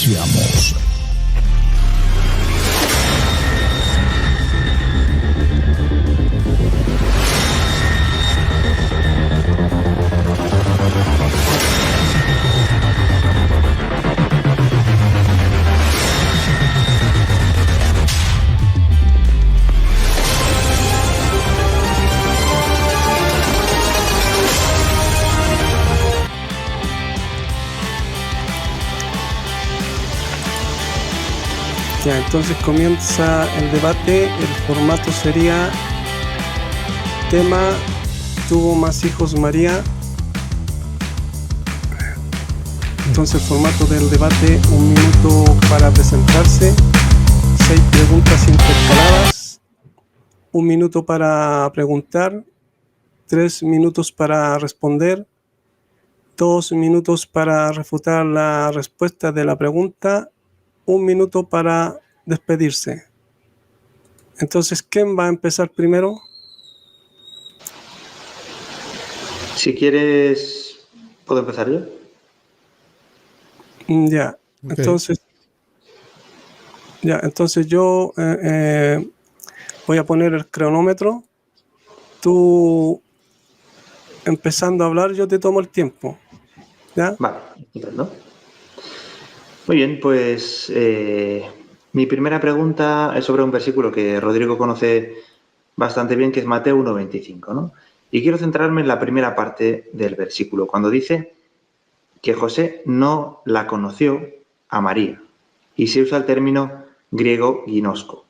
Iniciamos. Ya, entonces comienza el debate. El formato sería: tema: ¿tuvo más hijos María? Entonces el formato del debate: 1 minuto para presentarse, 6 preguntas intercaladas, 1 minuto para preguntar, 3 minutos para responder, 2 minutos para refutar la respuesta de la pregunta, 1 minuto para despedirse. Entonces, ¿quién va a empezar primero? Si quieres, ¿puedo empezar yo? Ya, okay. Entonces yo voy a poner el cronómetro. Tú empezando a hablar, yo te tomo el tiempo. ¿Ya? Vale, entiendo. Muy bien, pues mi primera pregunta es sobre un versículo que Rodrigo conoce bastante bien, que es Mateo 1:25, ¿no? Y quiero centrarme en la primera parte del versículo, cuando dice que José no la conoció a María, y se usa el término griego ginosco.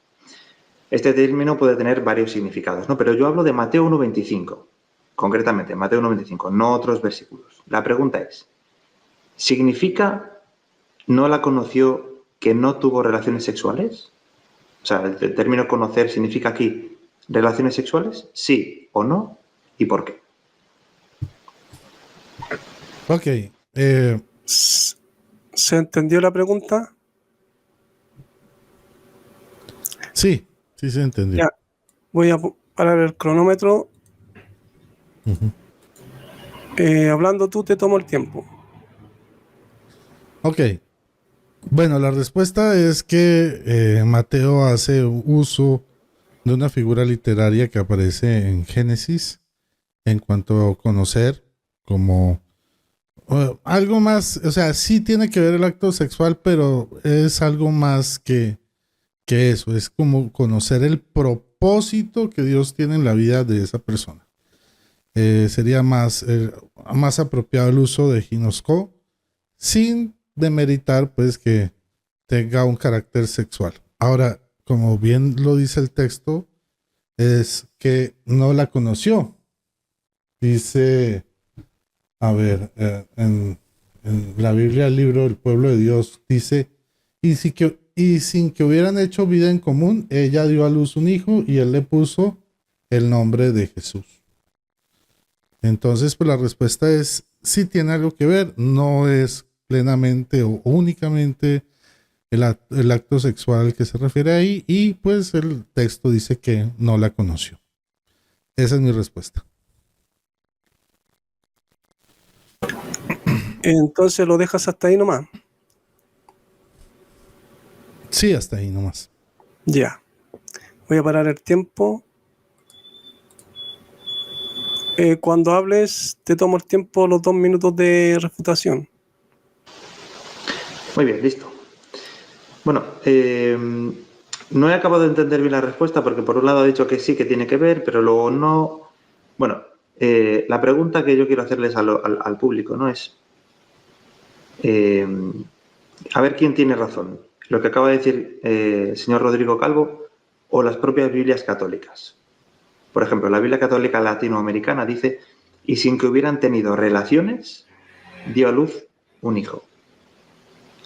Este término puede tener varios significados, ¿no? Pero yo hablo de Mateo 1:25, concretamente, Mateo 1:25, no otros versículos. La pregunta es, ¿significa no la conoció que no tuvo relaciones sexuales? O sea, el término conocer significa aquí relaciones sexuales, sí o no, y por qué. Ok. ¿Se entendió la pregunta? Sí se entendió. Ya, voy a parar el cronómetro. Hablando tú, te tomo el tiempo. Ok. Bueno, la respuesta es que Mateo hace uso de una figura literaria que aparece en Génesis en cuanto a conocer como algo más, o sea, sí tiene que ver el acto sexual, pero es algo más que eso, es como conocer el propósito que Dios tiene en la vida de esa persona. Sería más apropiado el uso de ginosco, sin demeritar pues que tenga un carácter sexual. Ahora, como bien lo dice el texto, es que no la conoció. Dice, a ver, en la Biblia, el libro del pueblo de Dios, dice, y sin que hubieran hecho vida en común, ella dio a luz un hijo y él le puso el nombre de Jesús. Entonces, pues la respuesta es, sí tiene algo que ver, no es plenamente o únicamente el acto sexual que se refiere ahí, y pues el texto dice que no la conoció. Esa es mi respuesta. Entonces lo dejas hasta ahí nomás. Sí, hasta ahí nomás. Ya. Voy a parar el tiempo. Cuando hables, te tomo el tiempo, los 2 minutos de refutación. Muy bien, listo. Bueno, no he acabado de entender bien la respuesta porque por un lado ha dicho que sí, que tiene que ver, pero luego no. Bueno, la pregunta que yo quiero hacerles al público, ¿no? Es a ver quién tiene razón. Lo que acaba de decir el señor Rodrigo Calvo o las propias Biblias católicas. Por ejemplo, la Biblia católica latinoamericana dice, y sin que hubieran tenido relaciones, dio a luz un hijo.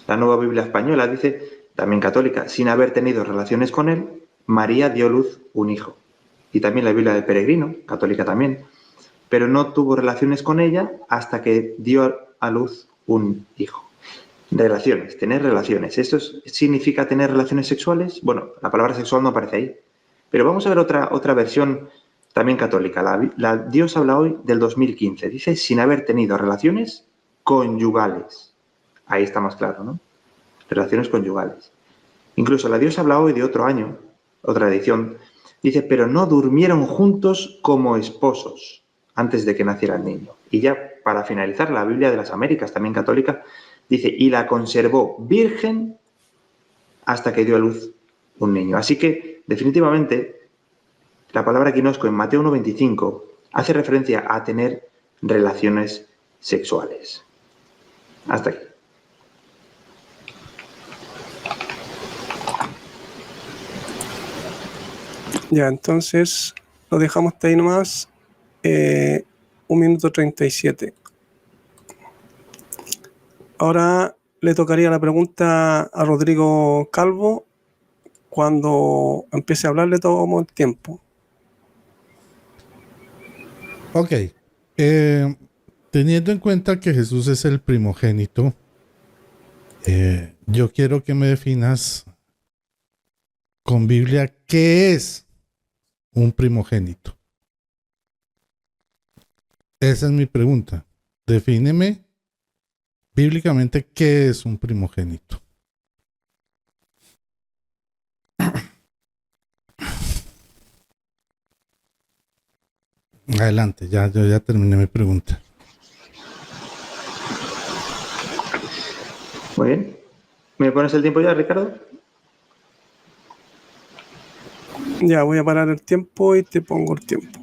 La Nueva Biblia Española dice, también católica, sin haber tenido relaciones con él, María dio a luz un hijo. Y también la Biblia del Peregrino, católica también, pero no tuvo relaciones con ella hasta que dio a luz un hijo. Relaciones, tener relaciones. ¿Esto significa tener relaciones sexuales? Bueno, la palabra sexual no aparece ahí. Pero vamos a ver otra versión también católica. La Dios habla hoy del 2015. Dice, sin haber tenido relaciones conyugales. Ahí está más claro, ¿no? relaciones conyugales. Incluso la Dios habla hoy de otro año, otra edición, dice, pero no durmieron juntos como esposos antes de que naciera el niño. Y ya para finalizar, la Biblia de las Américas, también católica, dice, y la conservó virgen hasta que dio a luz un niño. Así que, definitivamente, la palabra ginosco en Mateo 1,25 hace referencia a tener relaciones sexuales. Hasta aquí. Ya, entonces lo dejamos hasta ahí nomás. 1 minuto 37. Ahora le tocaría la pregunta a Rodrigo Calvo. Cuando empiece a hablar le tomo el tiempo. Ok. Teniendo en cuenta que Jesús es el primogénito, yo quiero que me definas con Biblia qué es un primogénito. Esa es mi pregunta. Defíneme bíblicamente qué es un primogénito. Adelante, yo ya terminé mi pregunta. Muy bien. ¿Me pones el tiempo ya, Ricardo? Ya, voy a parar el tiempo y te pongo el tiempo.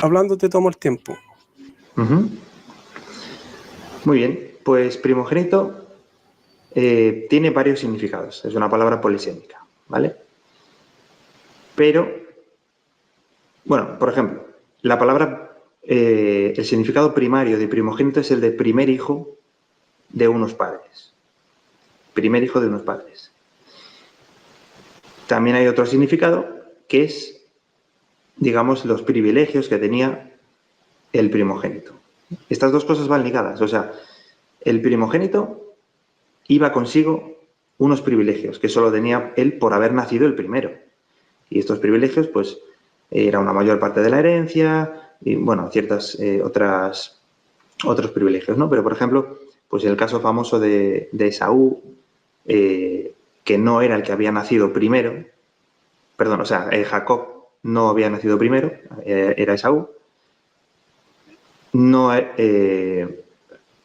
Hablando te tomo el tiempo. Muy bien, pues primogénito tiene varios significados. Es una palabra polisémica, ¿vale? Pero, bueno, por ejemplo, la palabra, el significado primario de primogénito es el de primer hijo de unos padres. Primer hijo de unos padres. También hay otro significado que es, digamos, los privilegios que tenía el primogénito. Estas dos cosas van ligadas. O sea, el primogénito iba consigo unos privilegios que solo tenía él por haber nacido el primero. Y estos privilegios, pues, era una mayor parte de la herencia y, bueno, ciertas otros privilegios, ¿no? Pero, por ejemplo, pues el caso famoso de Esaú, que no era el que había nacido primero, perdón, o sea, Jacob no había nacido primero, era Esaú. No,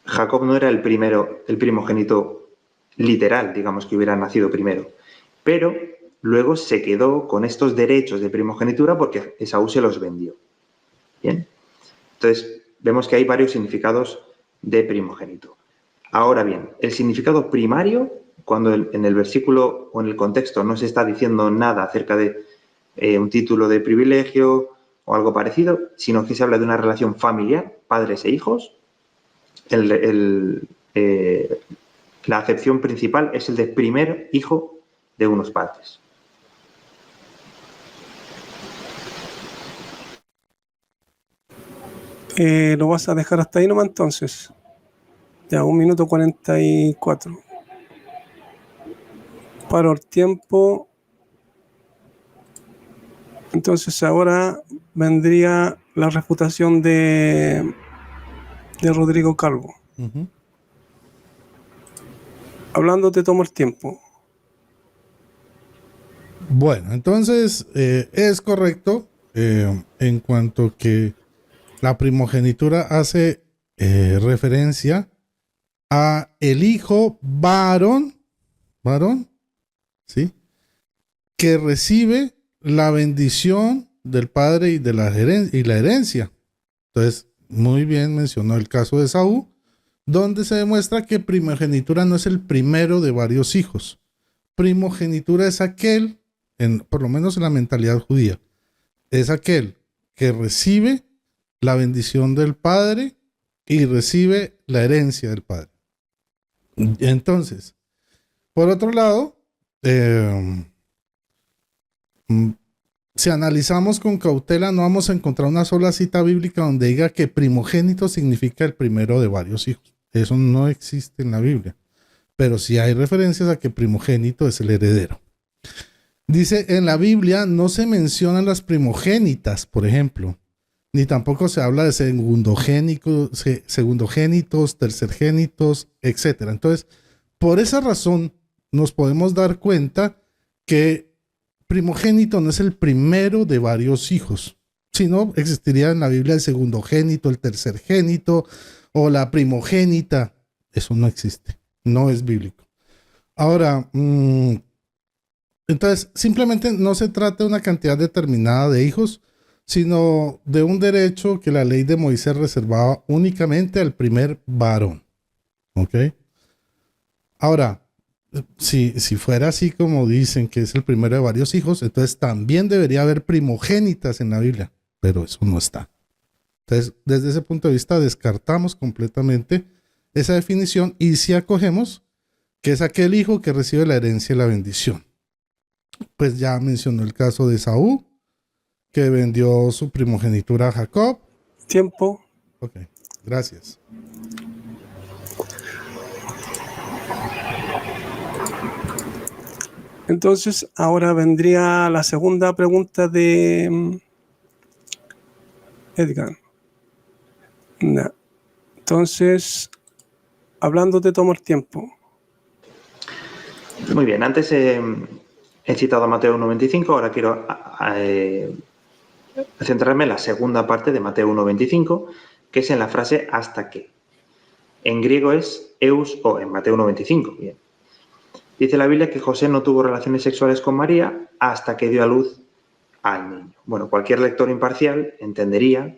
Jacob no era el primogénito literal, digamos, que hubiera nacido primero, pero luego se quedó con estos derechos de primogenitura porque Esaú se los vendió. Bien, entonces vemos que hay varios significados de primogénito. Ahora bien, el significado primario, cuando en el versículo o en el contexto no se está diciendo nada acerca de un título de privilegio o algo parecido, sino que se habla de una relación familiar, padres e hijos, la acepción principal es el de primer hijo de unos padres. ¿Lo vas a dejar hasta ahí nomás entonces? Ya, 1 minuto 44. Paro el tiempo. Entonces ahora vendría la refutación de Rodrigo Calvo. Hablando te tomo el tiempo. Bueno, entonces es correcto en cuanto que la primogenitura hace referencia a el hijo varón, ¿sí? Que recibe la bendición del padre y de la herencia. Entonces, muy bien mencionó el caso de Esaú, donde se demuestra que primogenitura no es el primero de varios hijos. Primogenitura es aquel, por lo menos en la mentalidad judía, es aquel que recibe la bendición del padre y recibe la herencia del padre. Entonces, por otro lado, si analizamos con cautela, no vamos a encontrar una sola cita bíblica donde diga que primogénito significa el primero de varios hijos. Eso no existe en la Biblia. Pero sí hay referencias a que primogénito es el heredero. Dice, en la Biblia no se mencionan las primogénitas, por ejemplo, ni tampoco se habla de segundogénitos, tercergénitos, etcétera. Entonces, por esa razón, nos podemos dar cuenta que primogénito no es el primero de varios hijos, sino existiría en la Biblia el segundogénito, el tercergénito o la primogénita. Eso no existe, no es bíblico. Ahora, entonces, simplemente no se trata de una cantidad determinada de hijos, sino de un derecho que la ley de Moisés reservaba únicamente al primer varón. ¿Ok? Ahora, si fuera así como dicen que es el primero de varios hijos, entonces también debería haber primogénitas en la Biblia, pero eso no está. Entonces, desde ese punto de vista, descartamos completamente esa definición y si acogemos que es aquel hijo que recibe la herencia y la bendición. Pues ya mencionó el caso de Esaú, que vendió su primogenitura a Jacob. Tiempo. Ok, gracias. Entonces, ahora vendría la segunda pregunta de Edgar. No. Entonces, hablando te tomo el tiempo. Muy bien, antes he citado a Mateo 1.25, ahora quiero centrarme en la segunda parte de Mateo 1.25, que es en la frase hasta que. En griego es eus o, en Mateo 1.25. Bien. Dice la Biblia que José no tuvo relaciones sexuales con María hasta que dio a luz al niño. Bueno, cualquier lector imparcial entendería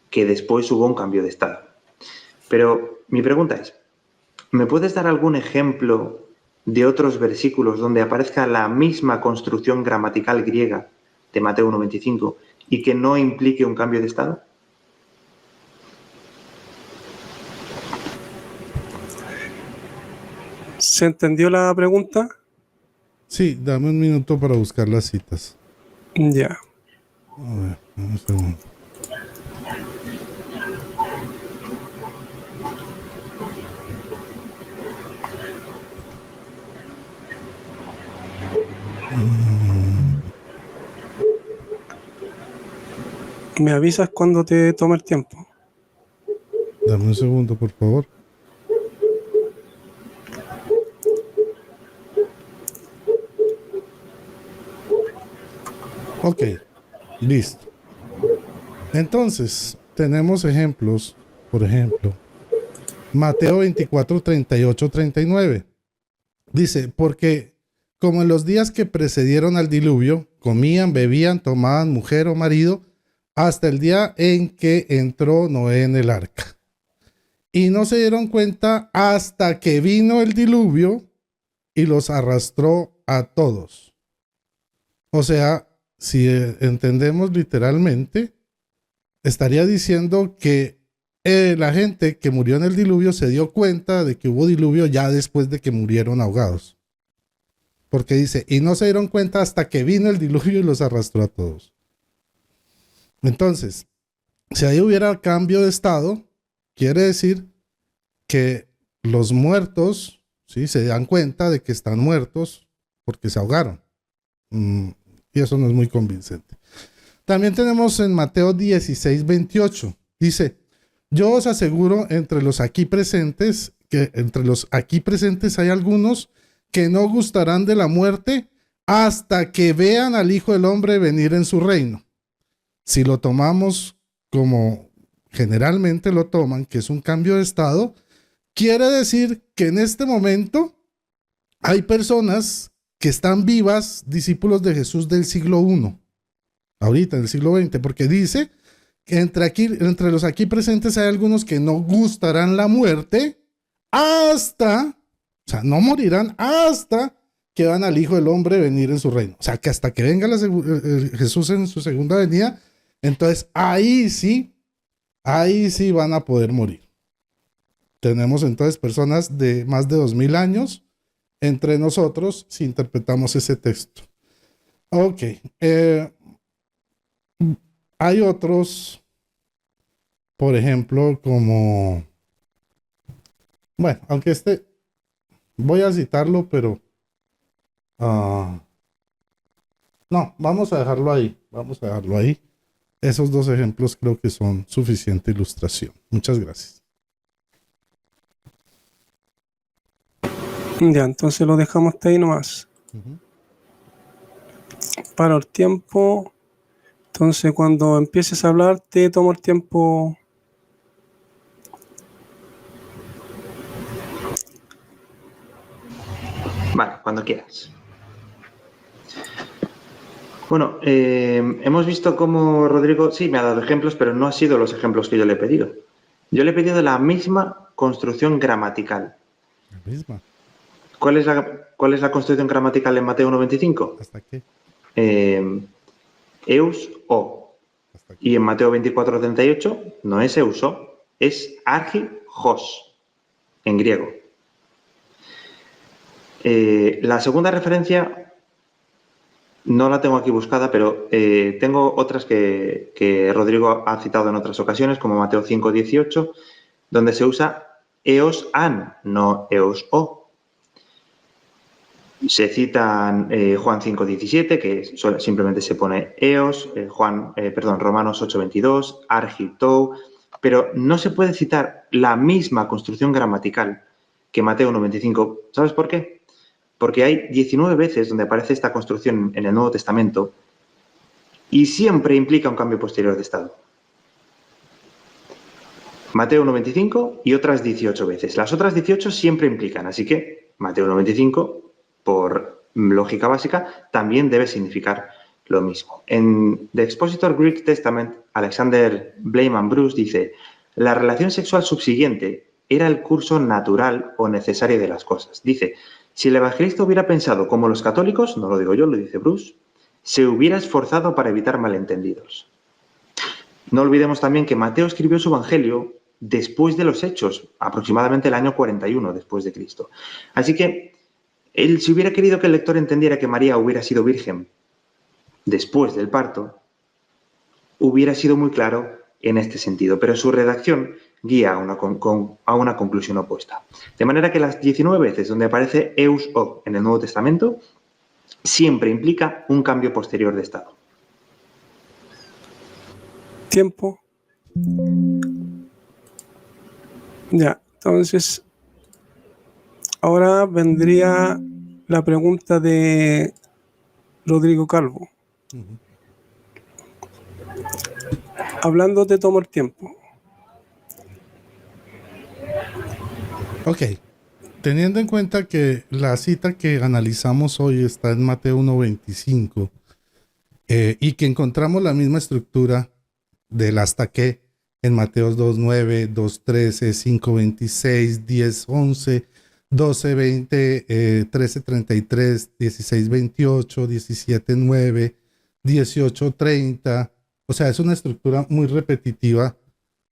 que después hubo un cambio de estado. Pero mi pregunta es, ¿me puedes dar algún ejemplo de otros versículos donde aparezca la misma construcción gramatical griega de Mateo 1.25 y que no implique un cambio de estado? ¿Se entendió la pregunta? Sí, dame un minuto para buscar las citas. Ya. A ver, un segundo. Me avisas cuando te tome el tiempo. Dame un segundo, por favor. Ok, listo. Entonces, tenemos ejemplos, por ejemplo, Mateo 24, 38, 39. Dice, porque como en los días que precedieron al diluvio, comían, bebían, tomaban mujer o marido, hasta el día en que entró Noé en el arca. Y no se dieron cuenta hasta que vino el diluvio y los arrastró a todos. O sea, si entendemos literalmente, estaría diciendo que la gente que murió en el diluvio se dio cuenta de que hubo diluvio ya después de que murieron ahogados. Porque dice, y no se dieron cuenta hasta que vino el diluvio y los arrastró a todos. Entonces, si ahí hubiera cambio de estado, quiere decir que los muertos, ¿sí?, se dan cuenta de que están muertos porque se ahogaron. Y eso no es muy convincente. También tenemos en Mateo 16, 28. Dice, yo os aseguro entre los aquí presentes, que entre los aquí presentes hay algunos que no gustarán de la muerte hasta que vean al Hijo del Hombre venir en su reino. Si lo tomamos como generalmente lo toman, que es un cambio de estado, quiere decir que en este momento hay personas que están vivas, discípulos de Jesús del siglo I, ahorita en el siglo XX, porque dice que entre los aquí presentes hay algunos que no gustarán la muerte hasta, o sea, no morirán hasta que van al Hijo del Hombre venir en su reino. O sea, que hasta que venga Jesús en su segunda venida, entonces ahí sí van a poder morir. Tenemos entonces personas de más de 2000 años entre nosotros si interpretamos ese texto. Ok. Hay otros, por ejemplo, como... Bueno, aunque voy a citarlo, pero... no, vamos a dejarlo ahí. Vamos a dejarlo ahí. Esos dos ejemplos creo que son suficiente ilustración. Muchas gracias. Ya, entonces lo dejamos hasta ahí nomás. Paro el tiempo. Entonces, cuando empieces a hablar, te tomo el tiempo. Vale, cuando quieras. Bueno, hemos visto cómo Rodrigo, sí, me ha dado ejemplos, pero no han sido los ejemplos que yo le he pedido. Yo le he pedido la misma construcción gramatical. La misma. ¿Cuál es la construcción gramatical en Mateo 1.25? ¿Hasta qué? Eus o. ¿Hasta qué? Y en Mateo 24.38 no es eus o, es argi hos, en griego. La segunda referencia no la tengo aquí buscada, pero tengo otras que Rodrigo ha citado en otras ocasiones, como Mateo 5.18, donde se usa eos an, no eos o. Se citan Juan 5.17, que simplemente se pone eos, Romanos 8.22, argitou, pero no se puede citar la misma construcción gramatical que Mateo 1.25. ¿Sabes por qué? Porque hay 19 veces donde aparece esta construcción en el Nuevo Testamento y siempre implica un cambio posterior de estado. Mateo 1.25 y otras 18 veces. Las otras 18 siempre implican, así que Mateo 1.25, por lógica básica, también debe significar lo mismo. En The Expositor Greek Testament, Alexander Bleiman Bruce dice: la relación sexual subsiguiente era el curso natural o necesario de las cosas. Dice: si el evangelista hubiera pensado como los católicos, no lo digo yo, lo dice Bruce, se hubiera esforzado para evitar malentendidos. No olvidemos también que Mateo escribió su evangelio después de los Hechos, aproximadamente el año 41 después de Cristo. Así que él, si hubiera querido que el lector entendiera que María hubiera sido virgen después del parto, hubiera sido muy claro en este sentido, pero su redacción guía a una conclusión opuesta. De manera que las 19 veces donde aparece eus o en el Nuevo Testamento siempre implica un cambio posterior de estado. Tiempo. Ya, entonces, ahora vendría la pregunta de Rodrigo Calvo. Hablando te tomo el tiempo. Ok. Teniendo en cuenta que la cita que analizamos hoy está en Mateo 1.25 y que encontramos la misma estructura del hasta que en Mateo 2.9, 2.13, 5.26, 10.11, 12.20, 13.33, 16.28, 17.9, 18.30. O sea, es una estructura muy repetitiva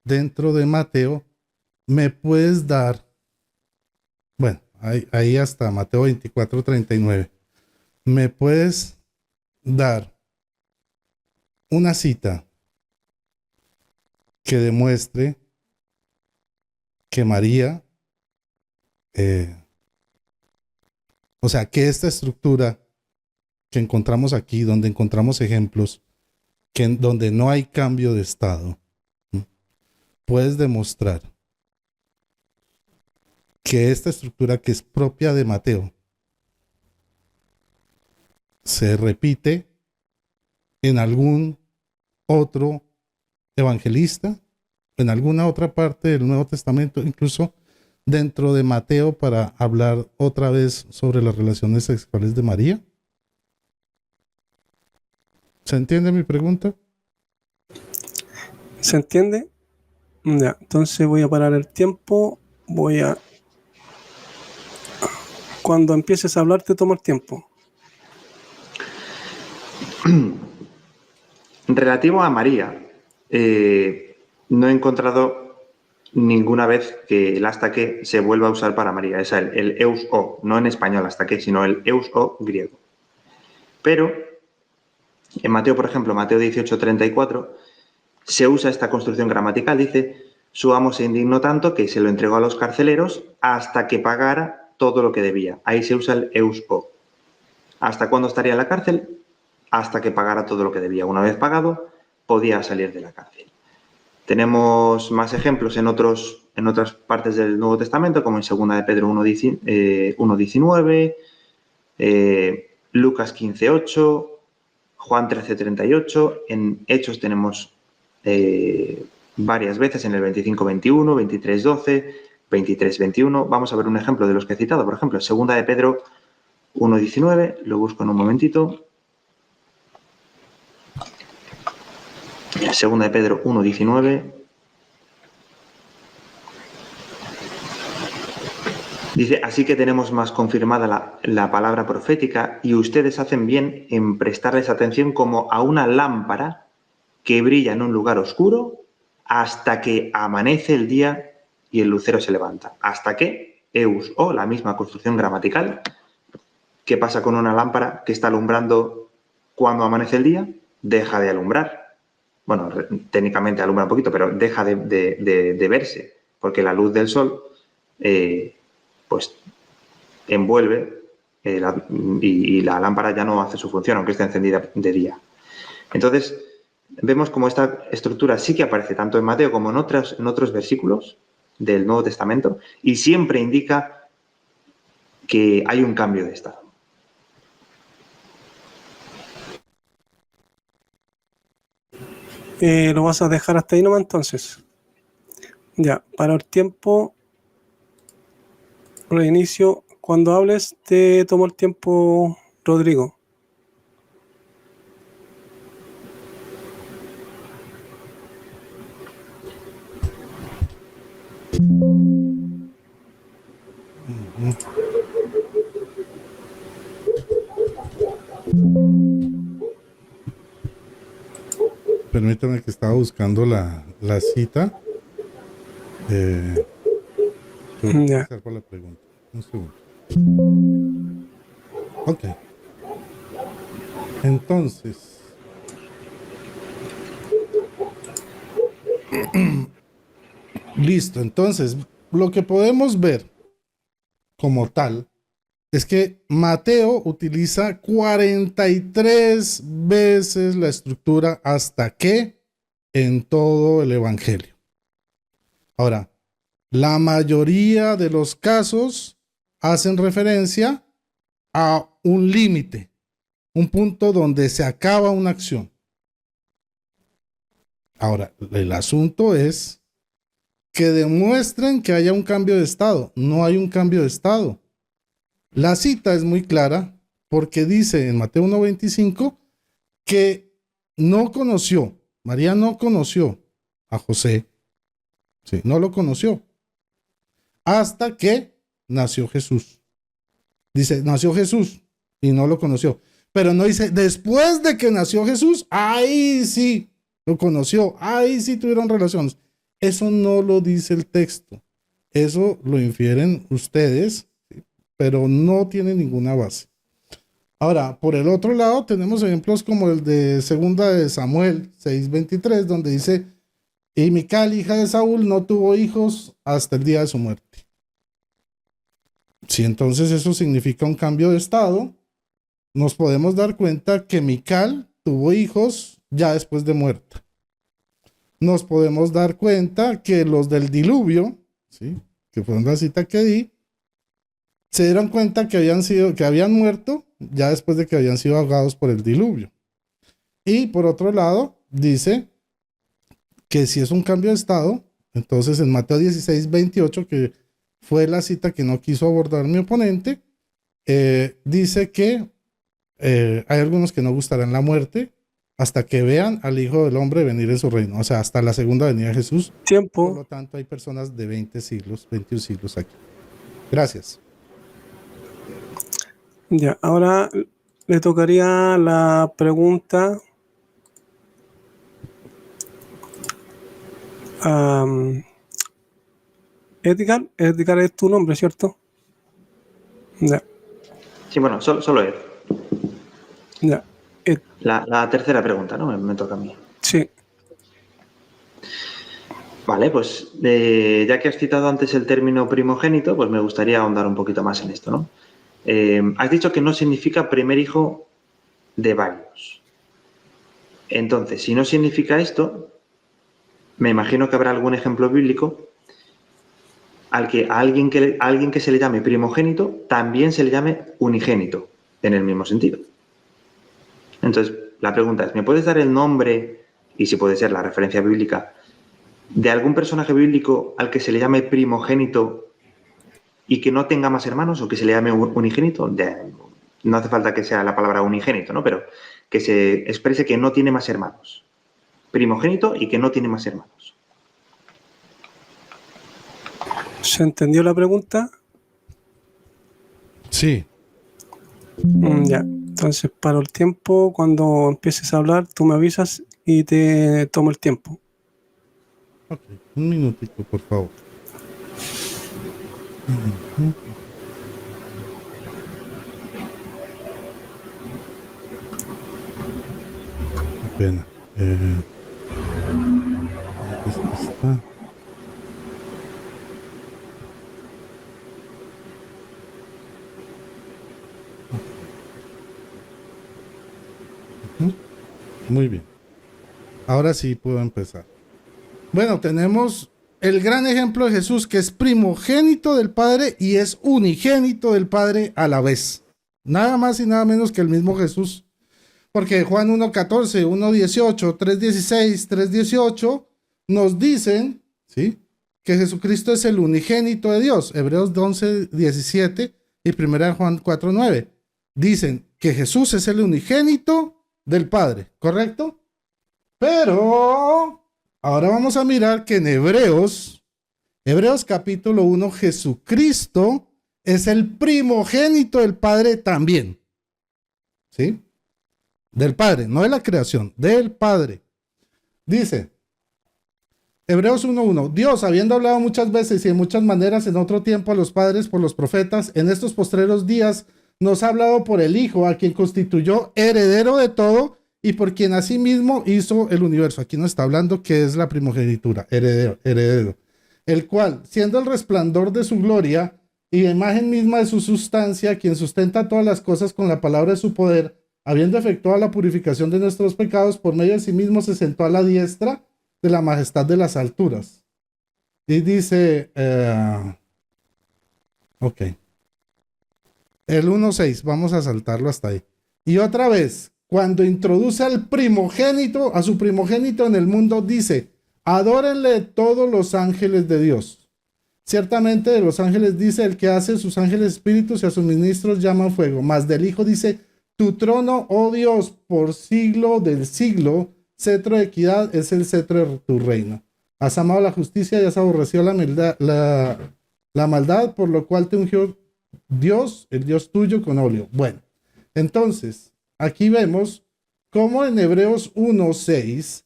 dentro de Mateo. ¿Me puedes dar? Bueno, ahí hasta Mateo 24:39. ¿Me puedes dar una cita que demuestre que María, o sea, que esta estructura que encontramos aquí, donde encontramos ejemplos, donde no hay cambio de estado, puedes demostrar que esta estructura que es propia de Mateo se repite en algún otro evangelista, en alguna otra parte del Nuevo Testamento, incluso dentro de Mateo, para hablar otra vez sobre las relaciones sexuales de María? ¿Se entiende mi pregunta? ¿Se entiende? Ya, entonces voy a parar el tiempo. Cuando empieces a hablar te tomo el tiempo. Relativo a María, no he encontrado ninguna vez que el hasta que se vuelva a usar para María. Es el eus o, no en español hasta que, sino el eus o griego. Pero en Mateo, por ejemplo, Mateo 18:34, se usa esta construcción gramatical. Dice: su amo se indignó tanto que se lo entregó a los carceleros hasta que pagara todo lo que debía. Ahí se usa el eus o. ¿Hasta cuándo estaría en la cárcel? Hasta que pagara todo lo que debía. Una vez pagado, podía salir de la cárcel. Tenemos más ejemplos en otras partes del Nuevo Testamento, como en 2 de Pedro 1:19, Lucas 15:8, Juan 13:38. En Hechos tenemos varias veces en el 25:21, 23:12, 23:21. Vamos a ver un ejemplo de los que he citado. Por ejemplo, 2 de Pedro 1:19, lo busco en un momentito. 2 de Pedro 1:19. Dice, así que tenemos más confirmada la palabra profética y ustedes hacen bien en prestarles atención como a una lámpara que brilla en un lugar oscuro hasta que amanece el día y el lucero se levanta. Hasta que, eus o, la misma construcción gramatical. ¿Qué pasa con una lámpara que está alumbrando cuando amanece el día? Deja de alumbrar. Bueno, técnicamente alumbra un poquito, pero deja de verse, porque la luz del sol pues envuelve y la lámpara ya no hace su función, aunque esté encendida de día. Entonces, vemos como esta estructura sí que aparece tanto en Mateo como en otros versículos del Nuevo Testamento y siempre indica que hay un cambio de estado. ¿Lo vas a dejar hasta ahí nomás entonces? Ya, para el tiempo, reinicio. Cuando hables, te tomo el tiempo, Rodrigo. Permítame que estaba buscando la cita. Ya. Por la pregunta. Un segundo. Ok. Entonces. Listo. Entonces, lo que podemos ver como tal es que Mateo utiliza 43 veces la estructura hasta que en todo el Evangelio. Ahora, la mayoría de los casos hacen referencia a un límite, un punto donde se acaba una acción. Ahora, el asunto es que demuestren que haya un cambio de estado. No hay un cambio de estado. La cita es muy clara porque dice en Mateo 1:25 que María no conoció a José. Sí, no lo conoció. Hasta que nació Jesús. Dice, nació Jesús y no lo conoció. Pero no dice, después de que nació Jesús, ahí sí lo conoció, ahí sí tuvieron relaciones. Eso no lo dice el texto. Eso lo infieren ustedes, ¿sí? Pero no tiene ninguna base. Ahora, por el otro lado, tenemos ejemplos como el de 2 de Samuel 6:23, donde dice, y Mical, hija de Saúl, no tuvo hijos hasta el día de su muerte. Si entonces eso significa un cambio de estado, nos podemos dar cuenta que Mical tuvo hijos ya después de muerta. Nos podemos dar cuenta que los del diluvio, ¿sí?, que fue una cita que di, se dieron cuenta que habían muerto ya después de que habían sido ahogados por el diluvio. Y por otro lado, dice que si es un cambio de estado, entonces en Mateo 16:28, que fue la cita que no quiso abordar mi oponente, dice que hay algunos que no gustarán la muerte hasta que vean al Hijo del Hombre venir en su reino, o sea, hasta la segunda venida de Jesús. Tiempo. Por lo tanto, hay personas de 21 siglos aquí. Gracias. Ya, ahora le tocaría la pregunta a Edgar. Edgar es tu nombre, ¿cierto? Ya. Sí, bueno, solo él. Ya. La tercera pregunta, ¿no? Me toca a mí. Sí. Vale, pues ya que has citado antes el término primogénito, pues me gustaría ahondar un poquito más en esto, ¿no? Has dicho que no significa primer hijo de varios. Entonces, si no significa esto, me imagino que habrá algún ejemplo bíblico a alguien que se le llame primogénito también se le llame unigénito, en el mismo sentido. Entonces, la pregunta es, ¿me puedes dar el nombre, y si puede ser la referencia bíblica, de algún personaje bíblico al que se le llame primogénito y que no tenga más hermanos, o que se le llame unigénito? No hace falta que sea la palabra unigénito, ¿no? Pero que se exprese que no tiene más hermanos. Primogénito y que no tiene más hermanos. ¿Se entendió la pregunta? Sí. Ya. Entonces, paro el tiempo. Cuando empieces a hablar, tú me avisas y te tomo el tiempo. Ok, un minutito, por favor. Qué pena. Esto está. Muy bien. Ahora sí puedo empezar. Bueno, tenemos el gran ejemplo de Jesús, que es primogénito del Padre y es unigénito del Padre a la vez. Nada más y nada menos que el mismo Jesús. Porque Juan 1.14, 1.18, 3.16, 3.18 nos dicen, ¿sí?, que Jesucristo es el unigénito de Dios. Hebreos 11.17 y 1 Juan 4.9 dicen que Jesús es el unigénito del Padre, ¿correcto? Pero ahora vamos a mirar que en Hebreos capítulo 1, Jesucristo es el primogénito del Padre también. ¿Sí? Del Padre, no de la creación, del Padre. Dice, Hebreos 1.1, Dios, habiendo hablado muchas veces y de muchas maneras en otro tiempo a los padres por los profetas, en estos postreros días nos ha hablado por el Hijo, a quien constituyó heredero de todo y por quien asimismo hizo el universo. Aquí nos está hablando que es la primogenitura, heredero. El cual, siendo el resplandor de su gloria y la imagen misma de su sustancia, quien sustenta todas las cosas con la palabra de su poder, habiendo efectuado la purificación de nuestros pecados, por medio de sí mismo se sentó a la diestra de la majestad de las alturas. Y dice, ok, el 1.6, vamos a saltarlo hasta ahí. Y otra vez, cuando introduce al primogénito, a su primogénito en el mundo, dice, adórenle todos los ángeles de Dios. Ciertamente de los ángeles dice, el que hace sus ángeles espíritus y a sus ministros llaman fuego. Mas del Hijo dice, tu trono, oh Dios, por siglo del siglo, cetro de equidad es el cetro de tu reino. Has amado la justicia y has aborrecido la maldad, por lo cual te ungió Dios, el Dios tuyo, con óleo. Bueno, entonces, aquí vemos cómo en Hebreos 1.6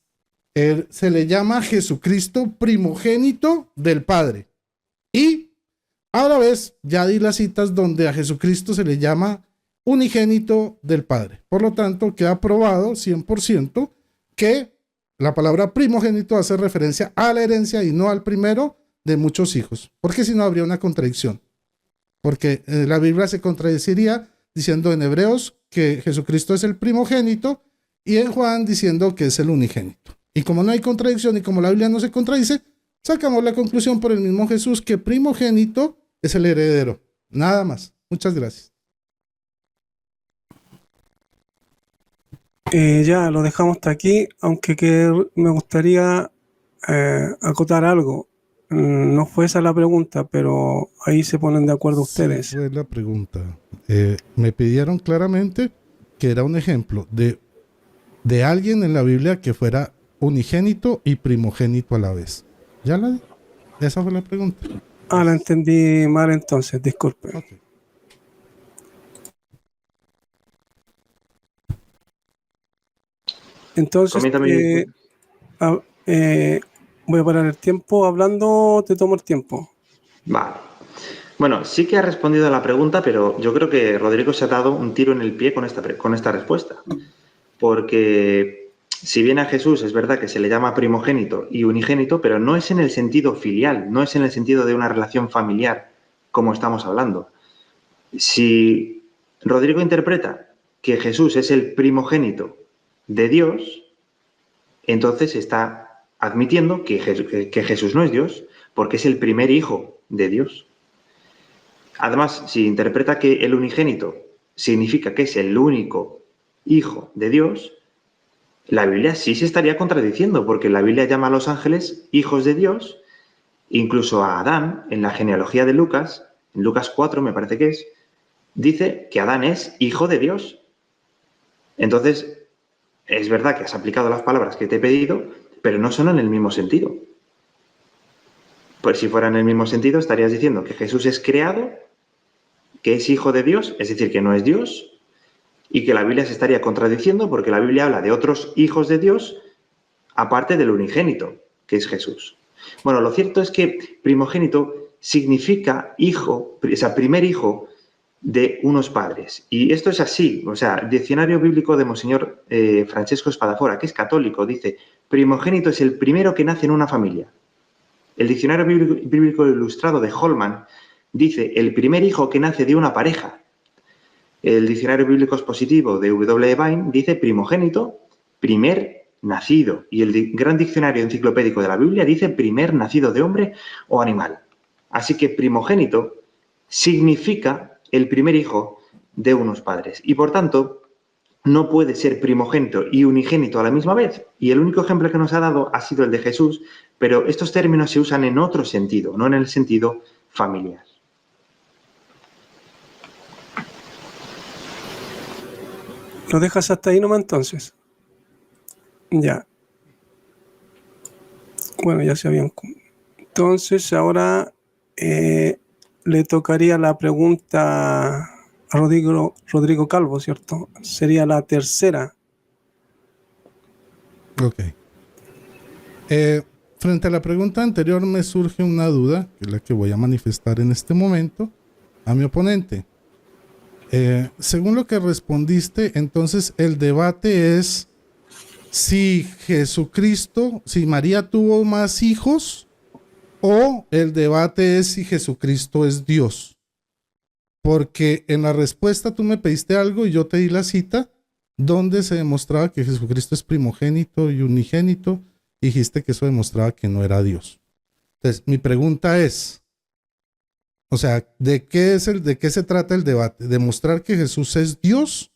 se le llama a Jesucristo primogénito del Padre. Y ahora ves, ya di las citas donde a Jesucristo se le llama unigénito del Padre. Por lo tanto, queda probado 100% que la palabra primogénito hace referencia a la herencia y no al primero de muchos hijos, porque si no habría una contradicción, porque la Biblia se contradeciría diciendo en Hebreos que Jesucristo es el primogénito y en Juan diciendo que es el unigénito. Y como no hay contradicción y como la Biblia no se contradice, sacamos la conclusión por el mismo Jesús que primogénito es el heredero. Nada más. Muchas gracias. Ya lo dejamos hasta aquí, aunque me gustaría acotar algo. No fue esa la pregunta, pero ahí se ponen de acuerdo ustedes. Sí, fue la pregunta. Me pidieron claramente que era un ejemplo de alguien en la Biblia que fuera unigénito y primogénito a la vez. ¿Ya la di? Esa fue la pregunta. Ah, la entendí mal entonces, disculpe. Okay. Entonces, voy a parar el tiempo hablando, te tomo el tiempo. Vale. Bueno, sí que ha respondido a la pregunta, pero yo creo que Rodrigo se ha dado un tiro en el pie con esta respuesta. Porque si bien a Jesús es verdad que se le llama primogénito y unigénito, pero no es en el sentido filial, no es en el sentido de una relación familiar, como estamos hablando. Si Rodrigo interpreta que Jesús es el primogénito de Dios, entonces está admitiendo que Jesús no es Dios, porque es el primer hijo de Dios. Además, si interpreta que el unigénito significa que es el único hijo de Dios, la Biblia sí se estaría contradiciendo, porque la Biblia llama a los ángeles hijos de Dios, incluso a Adán, en la genealogía de Lucas, en Lucas 4 me parece que es, dice que Adán es hijo de Dios. Entonces, es verdad que has aplicado las palabras que te he pedido, pero no son en el mismo sentido. Pues si fuera en el mismo sentido, estarías diciendo que Jesús es creado, que es hijo de Dios, es decir, que no es Dios, y que la Biblia se estaría contradiciendo porque la Biblia habla de otros hijos de Dios aparte del unigénito, que es Jesús. Bueno, lo cierto es que primogénito significa hijo, o sea, primer hijo de unos padres. Y esto es así, o sea, el diccionario bíblico de Monseñor Francesco Spadafora, que es católico, dice, primogénito es el primero que nace en una familia. El diccionario bíblico ilustrado de Holman dice, el primer hijo que nace de una pareja. El diccionario bíblico expositivo de W. Vine dice primogénito, primer nacido. Y el gran diccionario enciclopédico de la Biblia dice primer nacido de hombre o animal. Así que primogénito significa el primer hijo de unos padres. Y por tanto, no puede ser primogénito y unigénito a la misma vez. Y el único ejemplo que nos ha dado ha sido el de Jesús, pero estos términos se usan en otro sentido, no en el sentido familiar. ¿Lo dejas hasta ahí nomás entonces? Ya. Bueno, ya se habían... Entonces ahora le tocaría la pregunta a Rodrigo Calvo, ¿cierto? Sería la tercera. Ok. Frente a la pregunta anterior me surge una duda, que es la que voy a manifestar en este momento a mi oponente. Según lo que respondiste, entonces el debate es si María tuvo más hijos, o el debate es si Jesucristo es Dios. Porque en la respuesta tú me pediste algo y yo te di la cita donde se demostraba que Jesucristo es primogénito y unigénito, y dijiste que eso demostraba que no era Dios. Entonces, mi pregunta es, o sea, ¿de qué se trata el debate? ¿Demostrar que Jesús es Dios?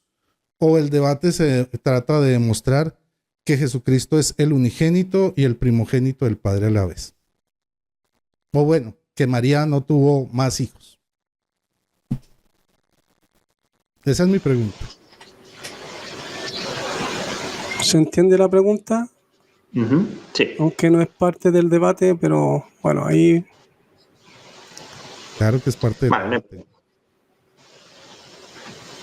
¿O el debate se trata de demostrar que Jesucristo es el unigénito y el primogénito del Padre a la vez? O bueno, que María no tuvo más hijos. Esa es mi pregunta. ¿Se entiende la pregunta? Sí. Aunque no es parte del debate, pero bueno, ahí... Claro que es parte del debate.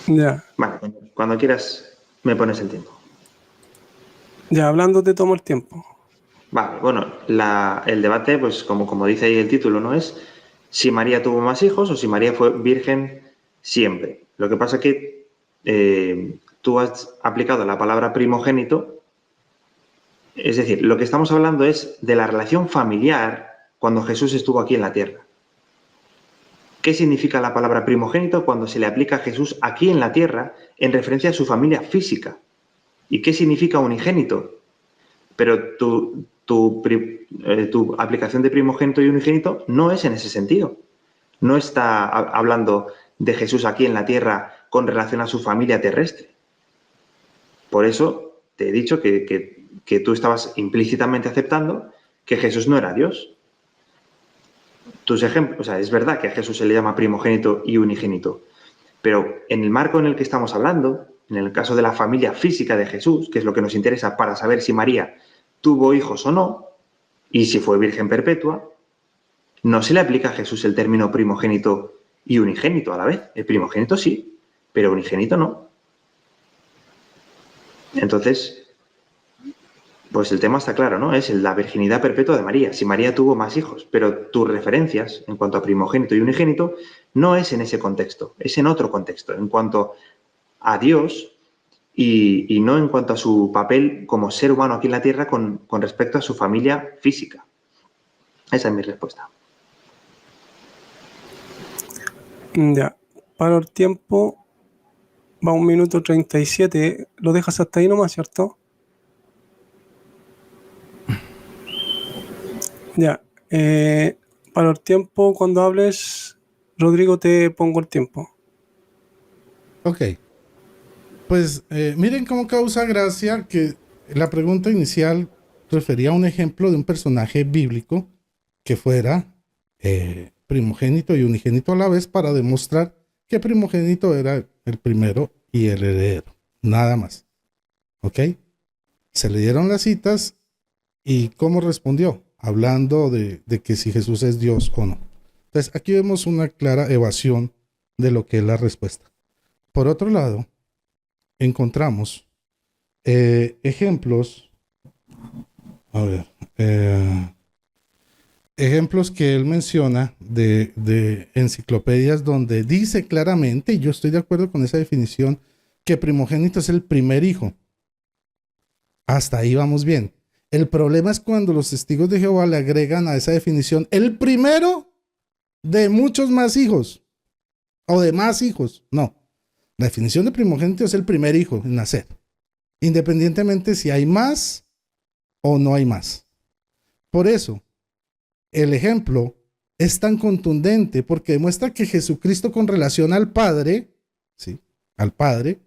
Ya. Vale, cuando quieras me pones el tiempo. Ya, hablando te tomo el tiempo. Vale, bueno, el debate, pues como dice ahí el título, ¿no? Es si María tuvo más hijos o si María fue virgen siempre. Lo que pasa es que tú has aplicado la palabra primogénito, es decir, lo que estamos hablando es de la relación familiar cuando Jesús estuvo aquí en la tierra. ¿Qué significa la palabra primogénito cuando se le aplica a Jesús aquí en la tierra en referencia a su familia física? ¿Y qué significa unigénito? Pero tu aplicación de primogénito y unigénito no es en ese sentido. No está hablando de Jesús aquí en la tierra con relación a su familia terrestre. Por eso te he dicho que tú estabas implícitamente aceptando que Jesús no era Dios. Tus ejemplos, o sea, es verdad que a Jesús se le llama primogénito y unigénito, pero en el marco en el que estamos hablando, en el caso de la familia física de Jesús, que es lo que nos interesa para saber si María tuvo hijos o no, y si fue virgen perpetua, no se le aplica a Jesús el término primogénito y unigénito a la vez. El primogénito sí, pero unigénito no. Entonces, pues el tema está claro, ¿no? Es la virginidad perpetua de María, si María tuvo más hijos, pero tus referencias en cuanto a primogénito y unigénito no es en ese contexto, es en otro contexto, en cuanto a Dios y no en cuanto a su papel como ser humano aquí en la tierra con respecto a su familia física. Esa es mi respuesta. Ya, paro el tiempo, va 1 minuto 37, lo dejas hasta ahí nomás, ¿cierto? Ya. Para el tiempo, cuando hables, Rodrigo, te pongo el tiempo. Ok. Pues miren cómo causa gracia que la pregunta inicial refería a un ejemplo de un personaje bíblico que fuera primogénito y unigénito a la vez para demostrar que primogénito era el primero y el heredero. Nada más. ¿Ok? Se le dieron las citas y ¿cómo respondió? Hablando de que si Jesús es Dios o no. Entonces aquí vemos una clara evasión de lo que es la respuesta. Por otro lado, encontramos ejemplos, a ver, ejemplos que él menciona de enciclopedias donde dice claramente, y yo estoy de acuerdo con esa definición, que primogénito es el primer hijo. Hasta ahí vamos bien. El problema es cuando los testigos de Jehová le agregan a esa definición el primero de muchos más hijos o de más hijos. No. La definición de primogénito es el primer hijo en nacer, independientemente si hay más o no hay más. Por eso, el ejemplo es tan contundente porque demuestra que Jesucristo con relación al Padre, ¿sí? Al Padre,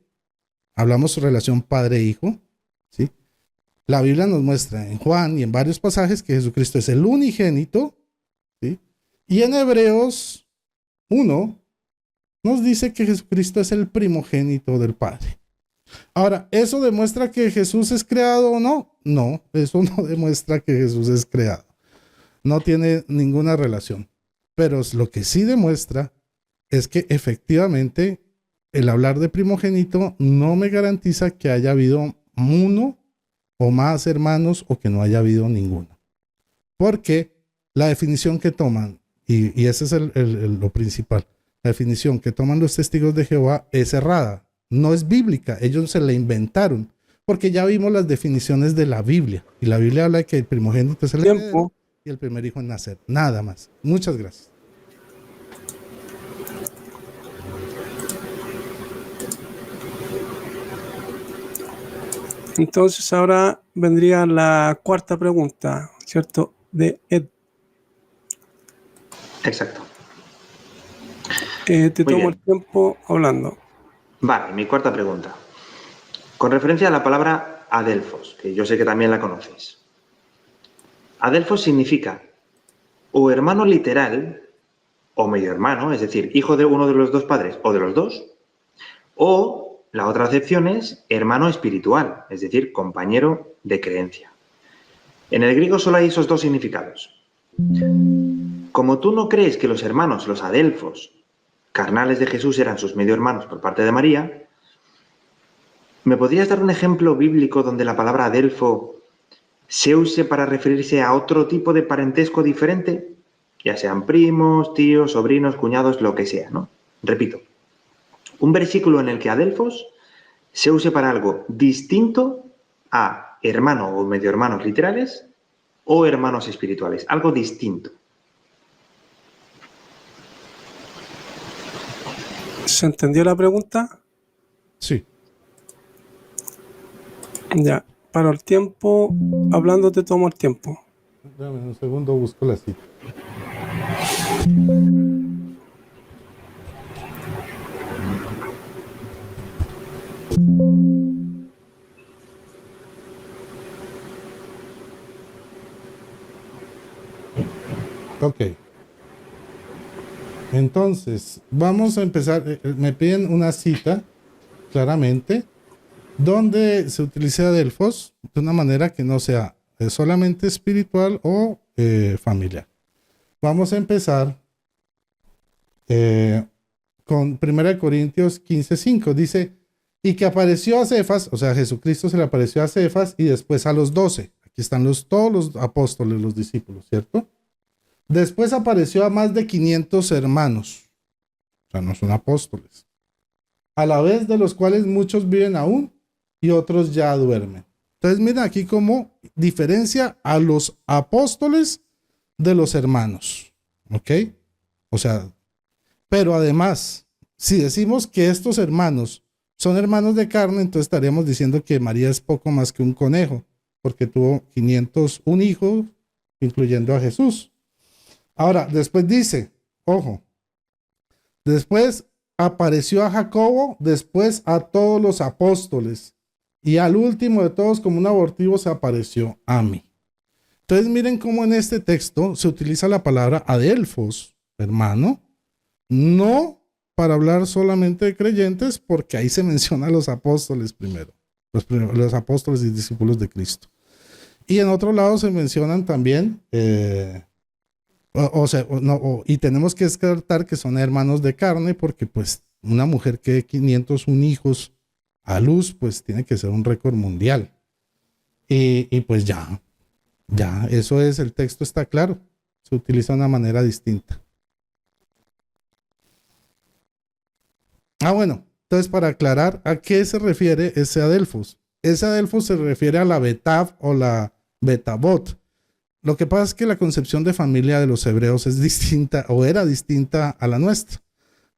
hablamos de relación Padre-Hijo, ¿sí? La Biblia nos muestra en Juan y en varios pasajes que Jesucristo es el unigénito, ¿sí? Y en Hebreos 1 nos dice que Jesucristo es el primogénito del Padre. Ahora, ¿eso demuestra que Jesús es creado o no? No, eso no demuestra que Jesús es creado. No tiene ninguna relación. Pero lo que sí demuestra es que efectivamente el hablar de primogénito no me garantiza que haya habido uno o más hermanos o que no haya habido ninguno. Porque la definición que toman, y ese es lo principal, la definición que toman los testigos de Jehová es errada, no es bíblica, ellos se la inventaron, porque ya vimos las definiciones de la Biblia, y la Biblia habla de que el primogénito es el heredero y el primer hijo en nacer, nada más. Muchas gracias. Entonces ahora vendría la cuarta pregunta, ¿cierto? De Ed. Exacto. Te tomo el tiempo hablando. Vale, mi cuarta pregunta. Con referencia a la palabra adelfos, que yo sé que también la conoces. Adelfos significa o hermano literal o medio hermano, es decir, hijo de uno de los dos padres o de los dos, o la otra acepción es hermano espiritual, es decir, compañero de creencia. En el griego solo hay esos dos significados. Como tú no crees que los hermanos, los adelfos, carnales de Jesús eran sus medio hermanos por parte de María, ¿me podrías dar un ejemplo bíblico donde la palabra adelfo se use para referirse a otro tipo de parentesco diferente? Ya sean primos, tíos, sobrinos, cuñados, lo que sea, ¿no? Repito, un versículo en el que adelfos se use para algo distinto a hermano o medio hermanos literales o hermanos espirituales, algo distinto. ¿Se entendió la pregunta? Sí. Ya, para el tiempo, hablando te tomo el tiempo. Dame un segundo, busco la cita. Ok. Entonces, vamos a empezar. Me piden una cita, claramente, donde se utilice adelfos de una manera que no sea solamente espiritual o familiar. Vamos a empezar con 1 Corintios 15:5. Dice, y que apareció a Cefas, o sea, Jesucristo se le apareció a Cefas y después a los 12. Aquí están todos los apóstoles, los discípulos, ¿cierto? Después apareció a más de 500 hermanos, o sea, no son apóstoles, a la vez de los cuales muchos viven aún y otros ya duermen. Entonces, miren aquí cómo diferencia a los apóstoles de los hermanos, ¿ok? O sea, pero además, si decimos que estos hermanos son hermanos de carne, entonces estaríamos diciendo que María es poco más que un conejo, porque tuvo 501 hijos incluyendo a Jesús. Ahora, después dice, ojo, después apareció a Jacobo, después a todos los apóstoles, y al último de todos, como un abortivo, se apareció a mí. Entonces miren cómo en este texto se utiliza la palabra adelfos, hermano, no para hablar solamente de creyentes, porque ahí se menciona a los apóstoles primero, los apóstoles y discípulos de Cristo. Y en otro lado se mencionan también, y tenemos que descartar que son hermanos de carne, porque pues una mujer que dé 501 hijos a luz, pues tiene que ser un récord mundial. Y pues ya, eso es, el texto está claro, se utiliza de una manera distinta. Bueno, entonces para aclarar, ¿a qué se refiere ese adelfos? Ese adelfos se refiere a la betav o la betabot. Lo que pasa es que la concepción de familia de los hebreos es distinta o era distinta a la nuestra.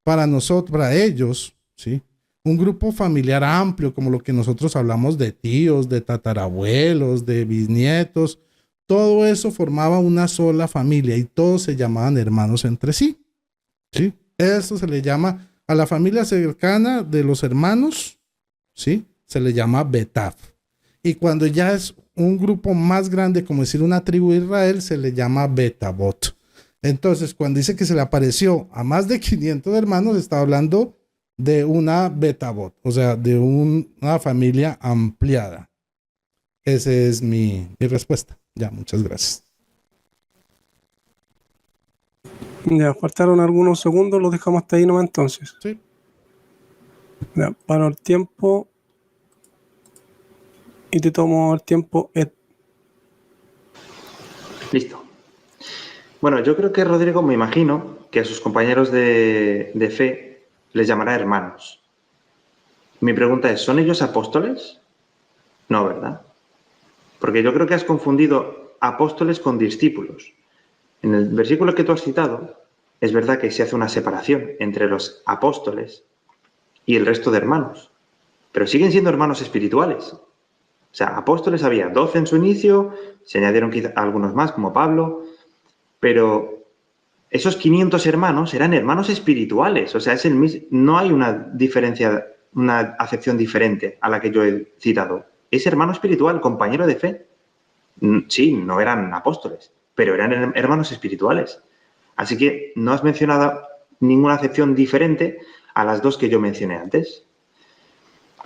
Para nosotros, para ellos, ¿sí? Un grupo familiar amplio, como lo que nosotros hablamos de tíos, de tatarabuelos, de bisnietos, todo eso formaba una sola familia y todos se llamaban hermanos entre sí, ¿sí? Eso se le llama a la familia cercana de los hermanos, ¿sí? Se le llama betav. Y cuando ya es un grupo más grande, como decir una tribu de Israel, se le llama betabot. Entonces, cuando dice que se le apareció a más de 500 hermanos, está hablando de una betabot, o sea, de una familia ampliada. Esa es mi respuesta. Ya, muchas gracias. Ya, faltaron algunos segundos, los dejamos hasta ahí nomás entonces. Sí. Ya, paro el tiempo y te tomo el tiempo, Ed. Listo. Bueno, yo creo que Rodrigo, me imagino que a sus compañeros de fe les llamará hermanos. Mi pregunta es, ¿son ellos apóstoles? No, ¿verdad? Porque yo creo que has confundido apóstoles con discípulos. En el versículo que tú has citado, es verdad que se hace una separación entre los apóstoles y el resto de hermanos, pero siguen siendo hermanos espirituales. O sea, apóstoles había 12 en su inicio, se añadieron quizá algunos más, como Pablo, pero esos 500 hermanos eran hermanos espirituales. O sea, es el mismo, no hay una diferencia, una acepción diferente a la que yo he citado. Es hermano espiritual, compañero de fe. Sí, no eran apóstoles, pero eran hermanos espirituales. Así que no has mencionado ninguna acepción diferente a las dos que yo mencioné antes.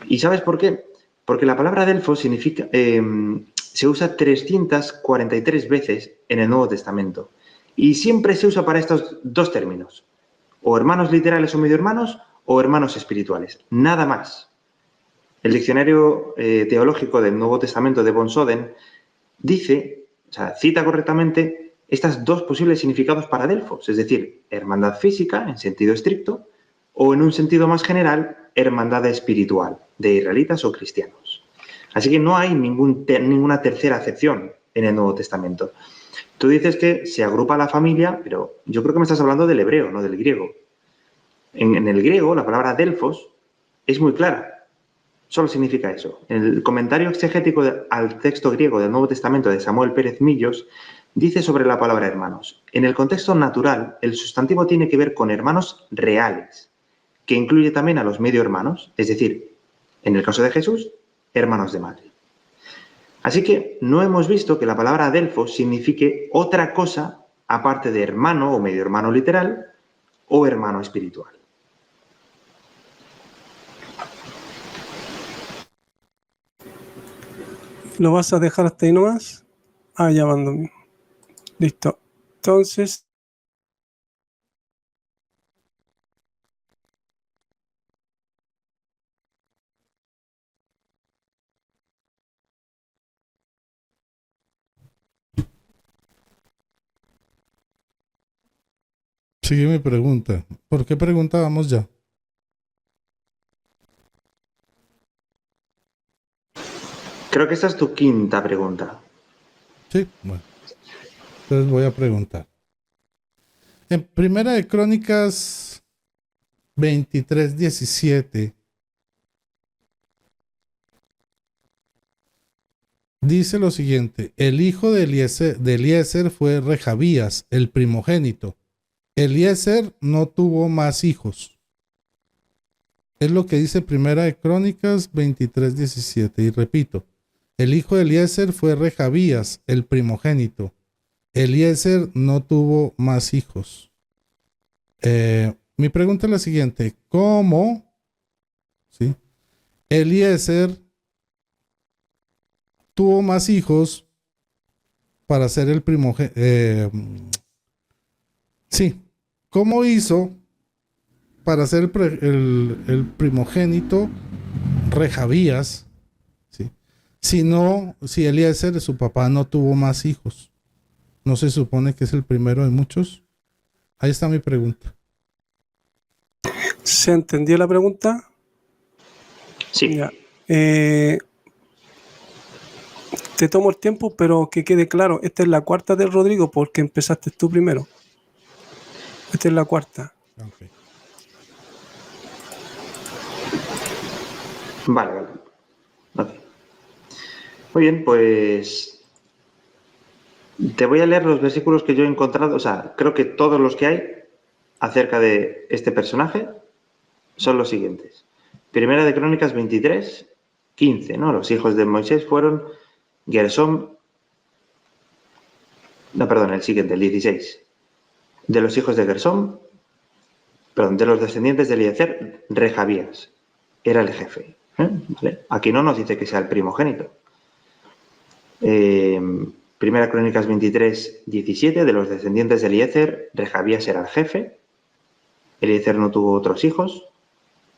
¿Y sabes por qué? Porque la palabra Delfos significa, se usa 343 veces en el Nuevo Testamento. Y siempre se usa para estos dos términos. O hermanos literales o medio hermanos, o hermanos espirituales. Nada más. El diccionario teológico del Nuevo Testamento de von Soden dice, o sea, cita correctamente estos dos posibles significados para Delfos, es decir, hermandad física en sentido estricto o en un sentido más general, hermandad espiritual de israelitas o cristianos. Así que no hay ninguna tercera acepción en el Nuevo Testamento. Tú dices que se agrupa la familia, pero yo creo que me estás hablando del hebreo, no del griego. En el griego, la palabra Delfos es muy clara. Solo significa eso. El comentario exegético al texto griego del Nuevo Testamento de Samuel Pérez Millos dice sobre la palabra hermanos. En el contexto natural, el sustantivo tiene que ver con hermanos reales, que incluye también a los medio hermanos, es decir, en el caso de Jesús, hermanos de madre. Así que no hemos visto que la palabra adelfos signifique otra cosa aparte de hermano o medio hermano literal o hermano espiritual. ¿Lo vas a dejar hasta ahí nomás? Ya mando. Listo. Entonces, Sigue mi pregunta. ¿Por qué preguntábamos ya? Creo que esta es tu quinta pregunta. Sí, bueno. Entonces voy a preguntar. En Primera de Crónicas 23:17 dice lo siguiente: el hijo de Eliezer fue Rehabías, el primogénito. Eliezer no tuvo más hijos. Es lo que dice Primera de Crónicas 23:17. Y repito, el hijo de Eliezer fue Rehabías, el primogénito. Eliezer no tuvo más hijos. Mi pregunta es la siguiente: ¿cómo, sí, Eliezer tuvo más hijos para ser el primogénito? Sí, ¿cómo hizo para ser el primogénito Rehabías? ¿Sí? Si Eliezer, su papá, no tuvo más hijos, ¿no se supone que es el primero de muchos? Ahí está mi pregunta. ¿Se entendió la pregunta? Sí. Ya. Te tomo el tiempo, pero que quede claro, esta es la cuarta de Rodrigo porque empezaste tú primero. Esta es la cuarta. Okay. Vale. Okay. Muy bien, pues te voy a leer los versículos que yo he encontrado, o sea, creo que todos los que hay acerca de este personaje son los siguientes. Primera de Crónicas 23, 15, ¿no? Los hijos de Moisés fueron Gersón, no, perdón, el siguiente, el 16. De los hijos de Gersón, perdón, de los descendientes de Eliezer, Rehabías era el jefe. ¿Vale? Aquí no nos dice que sea el primogénito. Primera Crónicas 23, 17, de los descendientes de Eliezer, Rehabías era el jefe. Eliezer no tuvo otros hijos,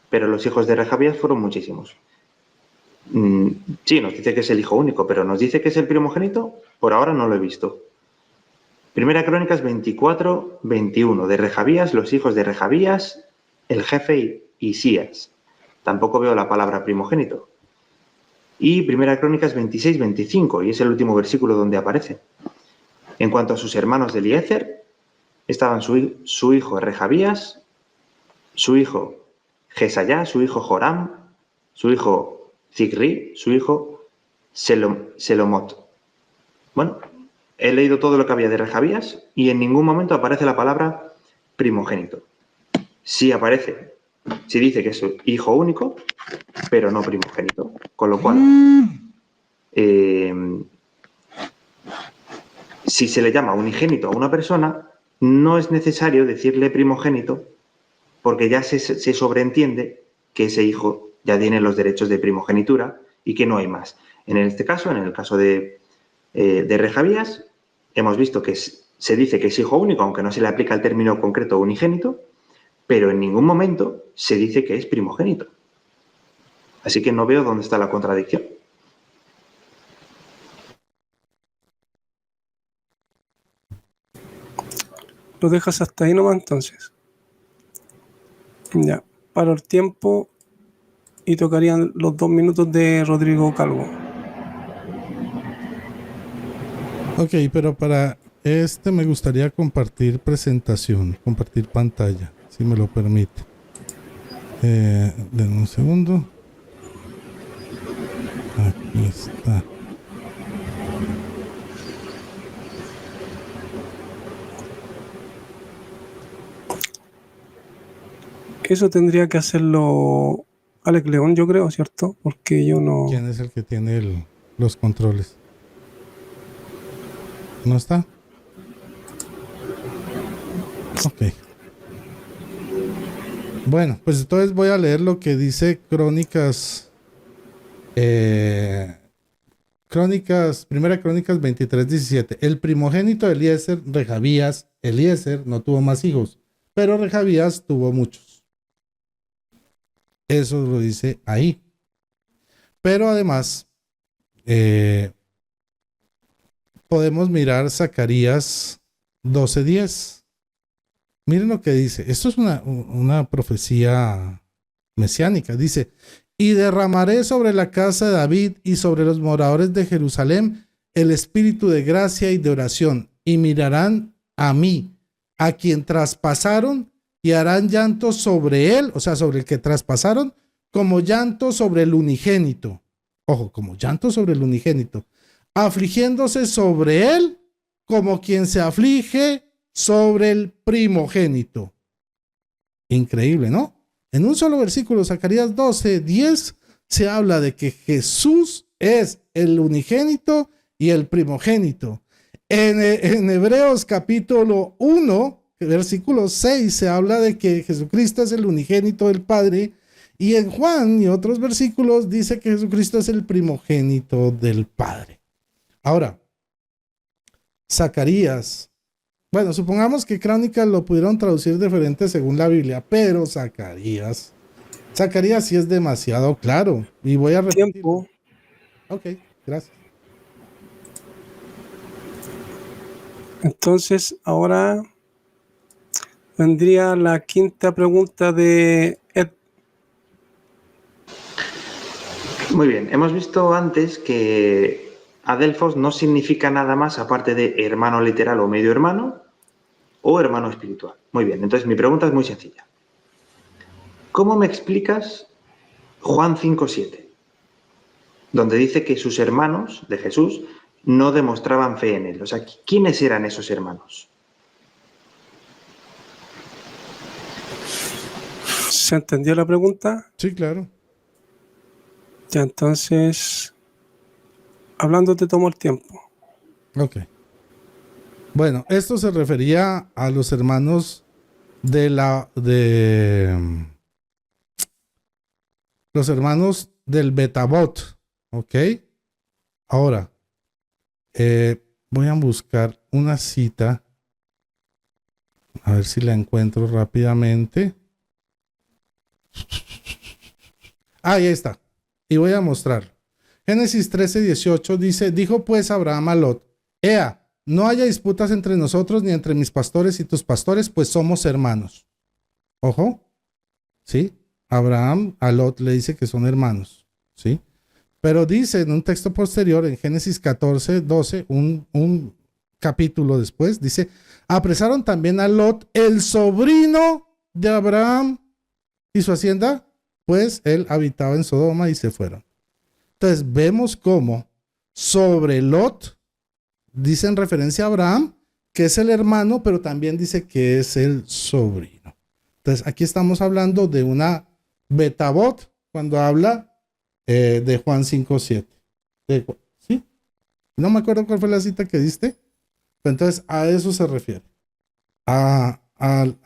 pero los hijos de Rehabías fueron muchísimos. Sí, nos dice que es el hijo único, pero ¿nos dice que es el primogénito? Por ahora no lo he visto. Primera Crónicas 24, 21, de Rehabías, los hijos de Rehabías, el jefe Isías. Tampoco veo la palabra primogénito. Y Primera Crónicas 26, 25, y es el último versículo donde aparece. En cuanto a sus hermanos de Eliezer, estaban su hijo Rehabías, su hijo Jesayá, su hijo Joram, su hijo Zicri, su hijo Selomot. Bueno, he leído todo lo que había de Rehabías y en ningún momento aparece la palabra primogénito. Sí aparece, sí dice que es su hijo único, pero no primogénito. Con lo cual, si se le llama unigénito a una persona, no es necesario decirle primogénito porque ya se sobreentiende que ese hijo ya tiene los derechos de primogenitura y que no hay más. En este caso, en el caso de Rehabías, hemos visto que se dice que es hijo único, aunque no se le aplica el término concreto unigénito, pero en ningún momento se dice que es primogénito. Así que no veo dónde está la contradicción. Lo dejas hasta ahí nomás entonces. Ya, paro el tiempo y tocarían los 2 minutos de Rodrigo Calvo. Ok, pero para me gustaría compartir presentación, compartir pantalla, si me lo permite. Denme un segundo. Aquí está. Eso tendría que hacerlo Alex León, yo creo, ¿cierto? Porque yo no... ¿Quién es el que tiene los controles? ¿No está? Ok. Bueno, pues entonces voy a leer lo que dice Crónicas. Primera Crónicas 23, 17. El primogénito de Eliezer, Rehabías, Eliezer no tuvo más hijos, pero Rehabías tuvo muchos. Eso lo dice ahí. Pero además, podemos mirar Zacarías 12:10. Miren lo que dice. Esto es una profecía mesiánica. Dice: y derramaré sobre la casa de David y sobre los moradores de Jerusalén el espíritu de gracia y de oración, y mirarán a mí, a quien traspasaron, y harán llanto sobre él, o sea, sobre el que traspasaron, como llanto sobre el unigénito. Ojo, como llanto sobre el unigénito. afligiéndose sobre él como quien se aflige sobre el primogénito. Increíble, ¿no? En un solo versículo, Zacarías 12:10, se habla de que Jesús es el unigénito y el primogénito. En Hebreos capítulo 1, versículo 6, se habla de que Jesucristo es el unigénito del Padre, y en Juan y otros versículos dice que Jesucristo es el primogénito del Padre. Ahora, Zacarías, bueno, supongamos que Crónicas lo pudieron traducir diferente según la Biblia, pero Zacarías sí es demasiado claro, y voy a repetir. Tiempo. Ok, gracias. Entonces, ahora vendría la quinta pregunta de Ed. Muy bien, hemos visto antes que adelphos no significa nada más aparte de hermano literal o medio hermano o hermano espiritual. Muy bien, entonces mi pregunta es muy sencilla. ¿Cómo me explicas Juan 5:7? Donde dice que sus hermanos de Jesús no demostraban fe en él. O sea, ¿quiénes eran esos hermanos? ¿Se entendió la pregunta? Sí, claro. Ya, entonces, hablando te tomo el tiempo. Ok. Bueno, esto se refería a los hermanos los hermanos del Betabot, ¿ok? Ahora, voy a buscar una cita, a ver si la encuentro rápidamente. Ahí está, y voy a mostrar. Génesis 13:18 dice, dijo pues Abraham a Lot, Ea, no haya disputas entre nosotros ni entre mis pastores y tus pastores, pues somos hermanos. Ojo, ¿sí? Abraham a Lot le dice que son hermanos, ¿sí? Pero dice en un texto posterior, en Génesis 14:12, un capítulo después, dice, apresaron también a Lot, el sobrino de Abraham y su hacienda, pues él habitaba en Sodoma y se fueron. Entonces vemos cómo sobre Lot dice en referencia a Abraham, que es el hermano, pero también dice que es el sobrino. Entonces aquí estamos hablando de una Betabot cuando habla de Juan 5:7. ¿Sí? No me acuerdo cuál fue la cita que diste. Pero entonces a eso se refiere. A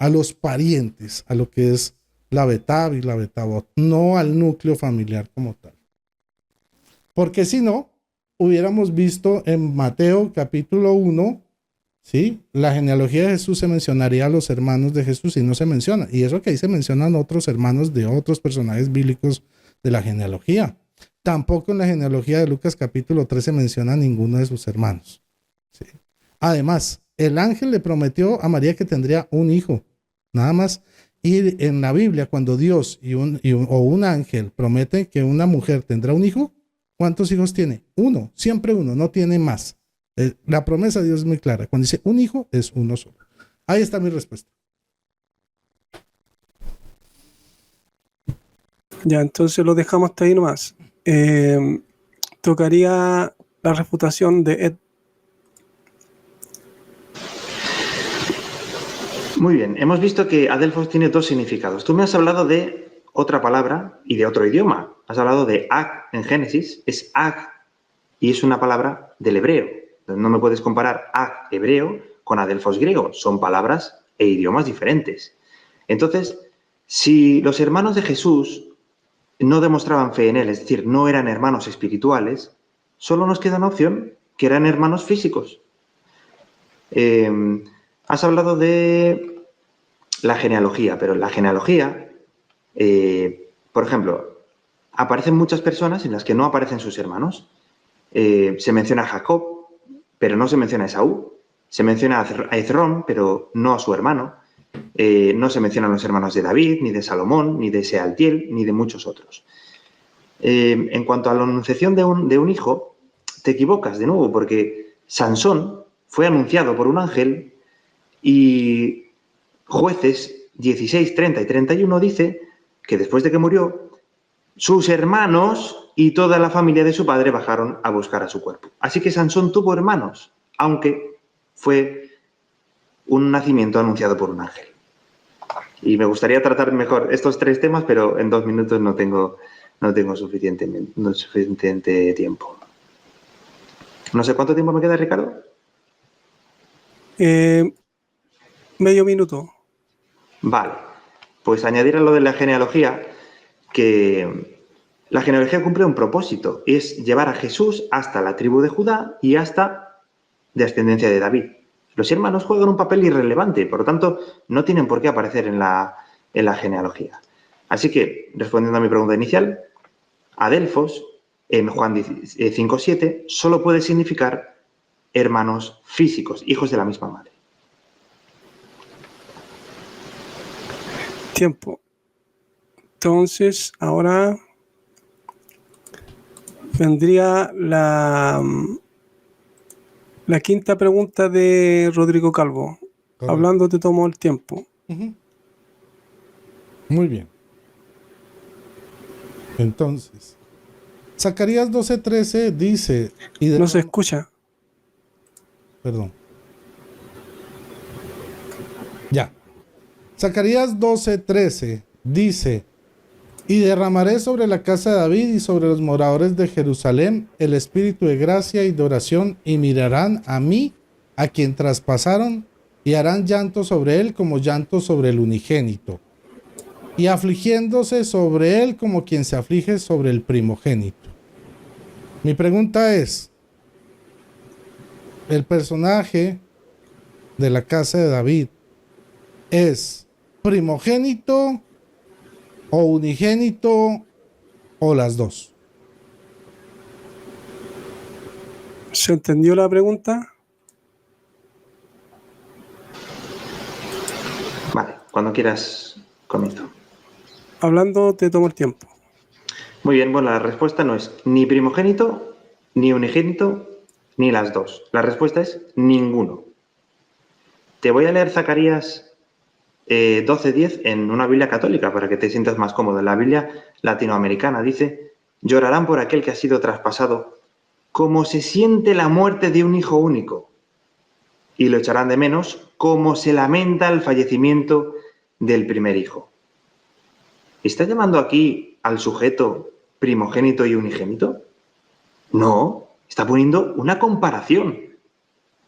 los parientes, a lo que es la Betab y la Betabot, no al núcleo familiar como tal. Porque si no, hubiéramos visto en Mateo capítulo 1, ¿sí? La genealogía de Jesús se mencionaría a los hermanos de Jesús y no se menciona. Y eso que ahí se mencionan otros hermanos de otros personajes bíblicos de la genealogía. Tampoco en la genealogía de Lucas capítulo 3 se menciona a ninguno de sus hermanos, ¿sí? Además, el ángel le prometió a María que tendría un hijo, nada más. Y en la Biblia, cuando Dios o un ángel promete que una mujer tendrá un hijo, ¿cuántos hijos tiene? Uno, siempre uno, no tiene más. La promesa de Dios es muy clara. Cuando dice un hijo, es uno solo. Ahí está mi respuesta. Ya, entonces lo dejamos hasta ahí nomás. Tocaría la refutación de Ed. Muy bien, hemos visto que adelphos tiene dos significados. Tú me has hablado de otra palabra y de otro idioma. Has hablado de ag en Génesis, es ag y es una palabra del hebreo. No me puedes comparar ag hebreo con adelphos griego. Son palabras e idiomas diferentes. Entonces, si los hermanos de Jesús no demostraban fe en él, es decir, no eran hermanos espirituales, solo nos queda una opción, que eran hermanos físicos. Has hablado de la genealogía, pero en la genealogía, por ejemplo, aparecen muchas personas en las que no aparecen sus hermanos. Se menciona a Jacob, pero no se menciona a Esaú. Se menciona a Ezrón, pero no a su hermano. No se mencionan los hermanos de David, ni de Salomón, ni de Sealtiel, ni de muchos otros. En cuanto a la anunciación de un hijo, te equivocas de nuevo, porque Sansón fue anunciado por un ángel y Jueces 16, 30 y 31 dice que después de que murió, sus hermanos y toda la familia de su padre bajaron a buscar a su cuerpo. Así que Sansón tuvo hermanos, aunque fue un nacimiento anunciado por un ángel. Y me gustaría tratar mejor estos 3 temas, pero en 2 minutos no tengo suficiente tiempo. No sé cuánto tiempo me queda, Ricardo. Medio minuto. Vale, pues añadir a lo de la genealogía que la genealogía cumple un propósito, es llevar a Jesús hasta la tribu de Judá y hasta descendencia de David. Los hermanos juegan un papel irrelevante, por lo tanto, no tienen por qué aparecer en la genealogía. Así que, respondiendo a mi pregunta inicial, adelfos, en Juan 5:7, solo puede significar hermanos físicos, hijos de la misma madre. Tiempo. Entonces, ahora vendría la quinta pregunta de Rodrigo Calvo. Correcto. Hablando te tomo el tiempo. Muy bien. Entonces, Zacarías 12:13 dice... No se escucha. Perdón. Ya. Zacarías 12:13 dice: y derramaré sobre la casa de David y sobre los moradores de Jerusalén el espíritu de gracia y de oración, y mirarán a mí, a quien traspasaron, y harán llanto sobre él como llanto sobre el unigénito, y afligiéndose sobre él como quien se aflige sobre el primogénito. Mi pregunta es, ¿el personaje de la casa de David es primogénito o unigénito o las dos? ¿Se entendió la pregunta? Vale, cuando quieras comienzo. Hablando te tomo el tiempo. Muy bien, bueno, la respuesta no es ni primogénito, ni unigénito, ni las dos. La respuesta es ninguno. Te voy a leer Zacarías 12:10 en una Biblia católica para que te sientas más cómodo. En la Biblia latinoamericana dice: llorarán por aquel que ha sido traspasado como se siente la muerte de un hijo único, y lo echarán de menos como se lamenta el fallecimiento del primer hijo. ¿Está llamando aquí al sujeto primogénito y unigénito? No, está poniendo una comparación.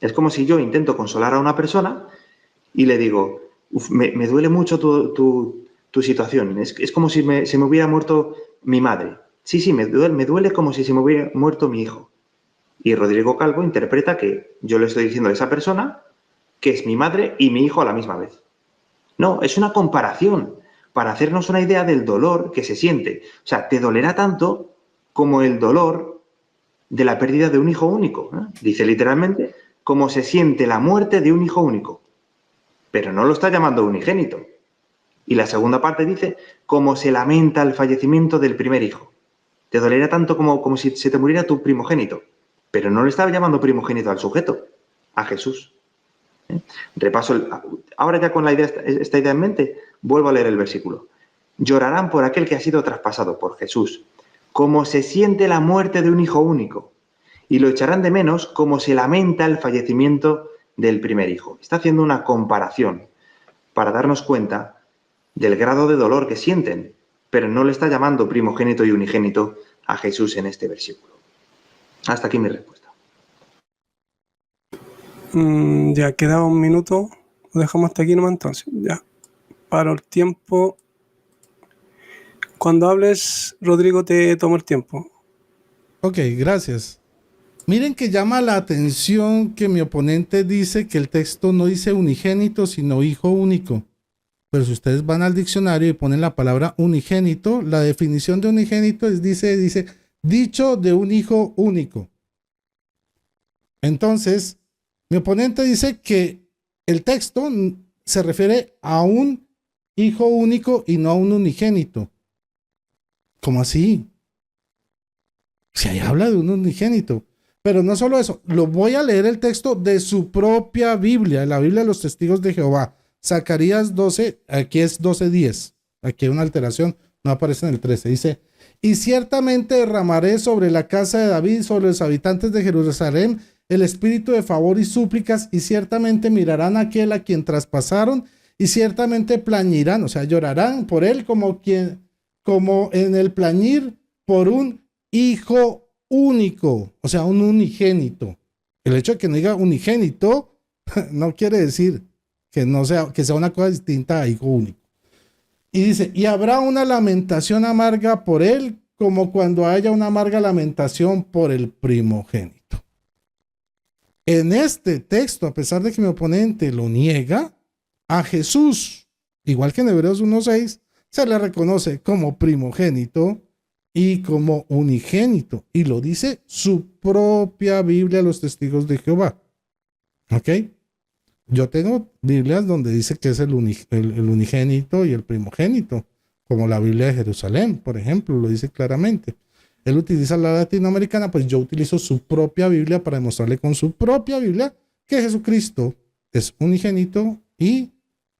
Es como si yo intento consolar a una persona y le digo: me duele mucho tu situación. Es como si se me hubiera muerto mi madre. Sí, me duele como si se me hubiera muerto mi hijo. Y Rodrigo Calvo interpreta que yo le estoy diciendo a esa persona que es mi madre y mi hijo a la misma vez. No, es una comparación para hacernos una idea del dolor que se siente. O sea, te dolerá tanto como el dolor de la pérdida de un hijo único, ¿eh? Dice literalmente, como se siente la muerte de un hijo único. Pero no lo está llamando unigénito. Y la segunda parte dice, como se lamenta el fallecimiento del primer hijo. Te dolerá tanto como si se te muriera tu primogénito. Pero no le estaba llamando primogénito al sujeto, a Jesús. Repaso, ahora ya con esta idea en mente, vuelvo a leer el versículo. Llorarán por aquel que ha sido traspasado, por Jesús, como se siente la muerte de un hijo único, y lo echarán de menos como se lamenta el fallecimiento del primer hijo. Está haciendo una comparación para darnos cuenta del grado de dolor que sienten, pero no le está llamando primogénito y unigénito a Jesús en este versículo. Hasta aquí mi respuesta. Ya quedaba un minuto. Lo dejamos hasta aquí nomás entonces. Ya. Paro el tiempo. Cuando hables, Rodrigo, te tomo el tiempo. Ok, gracias. Miren que llama la atención que mi oponente dice que el texto no dice unigénito, sino hijo único. Pero si ustedes van al diccionario y ponen la palabra unigénito, la definición de unigénito dice dicho de un hijo único. Entonces, mi oponente dice que el texto se refiere a un hijo único y no a un unigénito. ¿Cómo así? Si ahí habla de un unigénito. Pero no solo eso, lo voy a leer el texto de su propia Biblia, la Biblia de los Testigos de Jehová. Zacarías 12, aquí es 12:10. Aquí hay una alteración, no aparece en el 13. Dice: y ciertamente derramaré sobre la casa de David y sobre los habitantes de Jerusalén el espíritu de favor y súplicas, y ciertamente mirarán a aquel a quien traspasaron, y ciertamente plañirán, o sea, llorarán por él como en el plañir por un hijo único, o sea, un unigénito. El hecho de que no diga unigénito no quiere decir que sea una cosa distinta a hijo único. Y dice, y habrá una lamentación amarga por él, como cuando haya una amarga lamentación por el primogénito. En este texto, a pesar de que mi oponente lo niega, a Jesús, igual que en Hebreos 1:6, se le reconoce como primogénito y como unigénito. Y lo dice su propia Biblia, los Testigos de Jehová. ¿Ok? Yo tengo Biblias donde dice que es el unigénito y el primogénito, como la Biblia de Jerusalén, por ejemplo, lo dice claramente. Él utiliza la latinoamericana, pues yo utilizo su propia Biblia para demostrarle con su propia Biblia que Jesucristo es unigénito y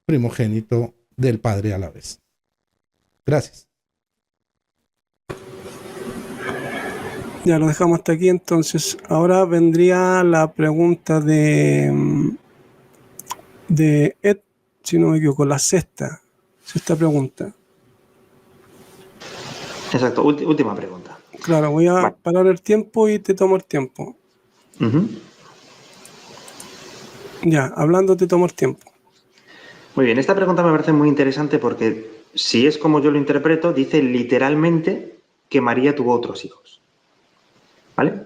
primogénito del Padre a la vez. Gracias. Ya lo dejamos hasta aquí, entonces. Ahora vendría la pregunta de Ed, si no me equivoco, la sexta pregunta. Exacto, última pregunta. Claro, voy a parar el tiempo y te tomo el tiempo. Ya, hablando te tomo el tiempo. Muy bien, esta pregunta me parece muy interesante porque, si es como yo lo interpreto, dice literalmente que María tuvo otros hijos. ¿Vale?